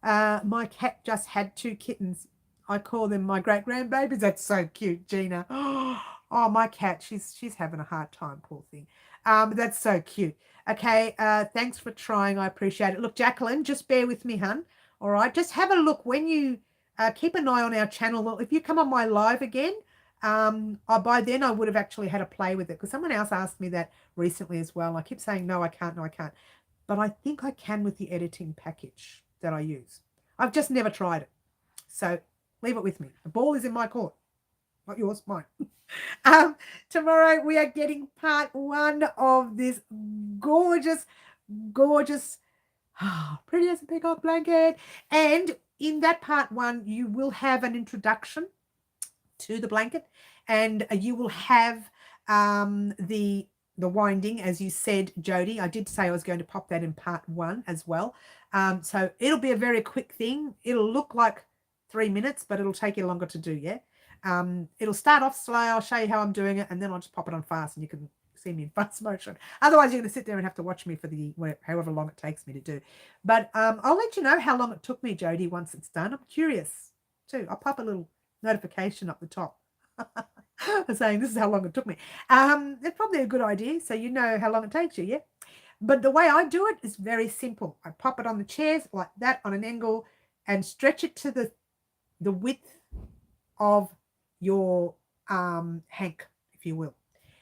My cat just had 2 kittens. I call them my great-grandbabies. That's so cute, Gina. Oh, my cat, she's having a hard time, poor thing. That's so cute. Okay, thanks for trying. I appreciate it. Look, Jacqueline, just bear with me, hun. All right, just have a look when you keep an eye on our channel. If you come on my live again, by then I would have actually had a play with it because someone else asked me that recently as well. I keep saying, no, I can't, but I think I can with the editing package that I use. I've just never tried it. So leave it with me. The ball is in my court. Not yours, mine. Tomorrow we are getting part 1 of this gorgeous, pretty as a peacock blanket. And in that part 1, you will have an introduction to the blanket, and you will have the winding, as you said, Jody. I did say I was going to pop that in part 1 as well. So it'll be a very quick thing. It'll look like 3 minutes, but it'll take you longer to do, yeah? It'll start off slow. I'll show you how I'm doing it, and then I'll just pop it on fast, and you can see me in fast motion. Otherwise, you're going to sit there and have to watch me for however long it takes me to do. But I'll let you know how long it took me, Jody, once it's done. I'm curious, too. I'll pop a little notification up the top saying this is how long it took me. It's probably a good idea, so you know how long it takes you, yeah? But the way I do it is very simple. I pop it on the chairs like that on an angle and stretch it to the width of your hank, if you will.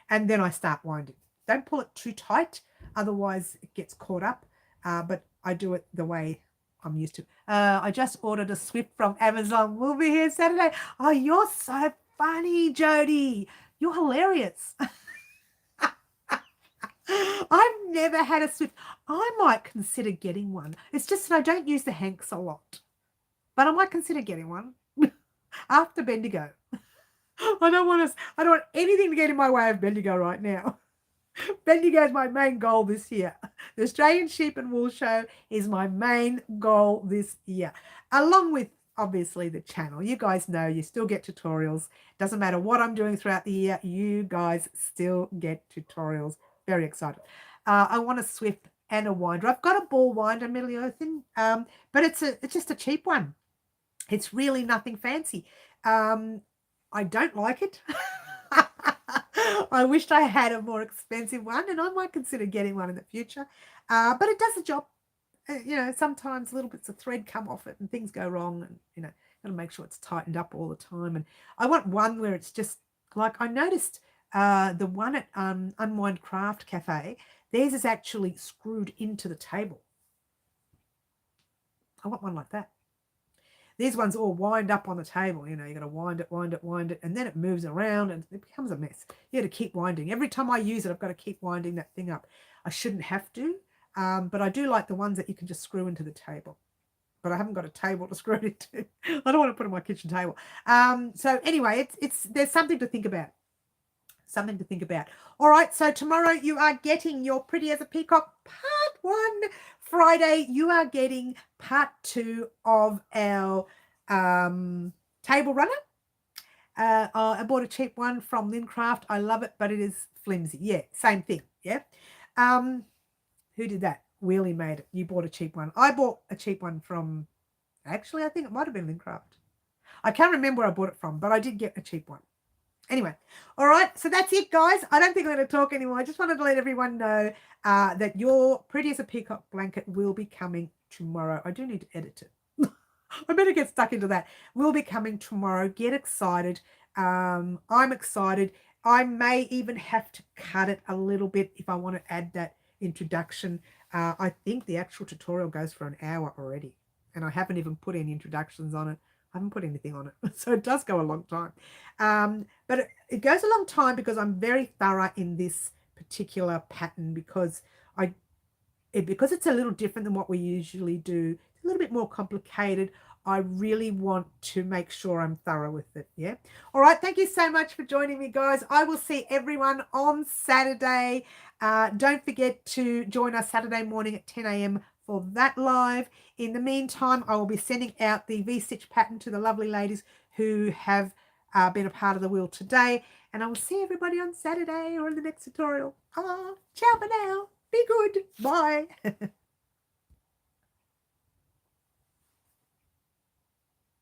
And then I start winding. Don't pull it too tight, otherwise it gets caught up. But I do it the way I'm used to. I just ordered a Swift from Amazon. We'll be here Saturday. Oh, you're so funny, Jody. You're hilarious. I've never had a Swift. I might consider getting one. It's just that I don't use the hanks a lot. But I might consider getting one after Bendigo. I don't want anything to get in my way of Bendigo right now. Bendigo is my main goal this year. The Australian Sheep and Wool Show is my main goal this year, along with obviously the channel. You guys know you still get tutorials. Doesn't matter what I'm doing throughout the year, you guys still get tutorials. Very excited. I want a Swift and a winder. I've got a ball winder, Middle-earthen, but it's just a cheap one. It's really nothing fancy. I don't like it. I wished I had a more expensive one, and I might consider getting one in the future. But it does the job. Sometimes little bits of thread come off it and things go wrong, and got to make sure it's tightened up all the time. And I want one where it's just like I noticed the one at Unwind Craft Cafe, theirs is actually screwed into the table. I want one like that. These ones all wind up on the table. You got to wind it, and then it moves around and it becomes a mess. You got to keep winding. Every time I use it, I've got to keep winding that thing up. I shouldn't have to, but I do like the ones that you can just screw into the table. But I haven't got a table to screw it into. I don't want to put it on my kitchen table. So anyway, there's something to think about. Something to think about. All right, so tomorrow you are getting your Pretty as a Peacock part 1 Friday, you are getting part 2 of our table runner. I bought a cheap one from Lincraft. I love it, but it is flimsy. Yeah, same thing. Yeah. Who did that? Wheelie made it. You bought a cheap one. I bought a cheap one from, actually, I think it might have been Lincraft. I can't remember where I bought it from, but I did get a cheap one. Anyway, all right, so that's it, guys. I don't think I'm going to talk anymore. I just wanted to let everyone know that your Pretty as a Peacock blanket will be coming tomorrow. I do need to edit it. I better get stuck into that. Will be coming tomorrow. Get excited. I'm excited. I may even have to cut it a little bit if I want to add that introduction. I think the actual tutorial goes for an hour already, and I haven't even put any introductions on it. I haven't put anything on it, so it does go a long time. But it goes a long time because I'm very thorough in this particular pattern because it's a little different than what we usually do. It's a little bit more complicated. I really want to make sure I'm thorough with it. Yeah. All right. Thank you so much for joining me, guys. I will see everyone on Saturday. Don't forget to join us Saturday morning at 10 a.m. for that live. In the meantime, I will be sending out the V-stitch pattern to the lovely ladies who have been a part of the wheel today. And I will see everybody on Saturday or in the next tutorial. Ciao for now. Be good. Bye.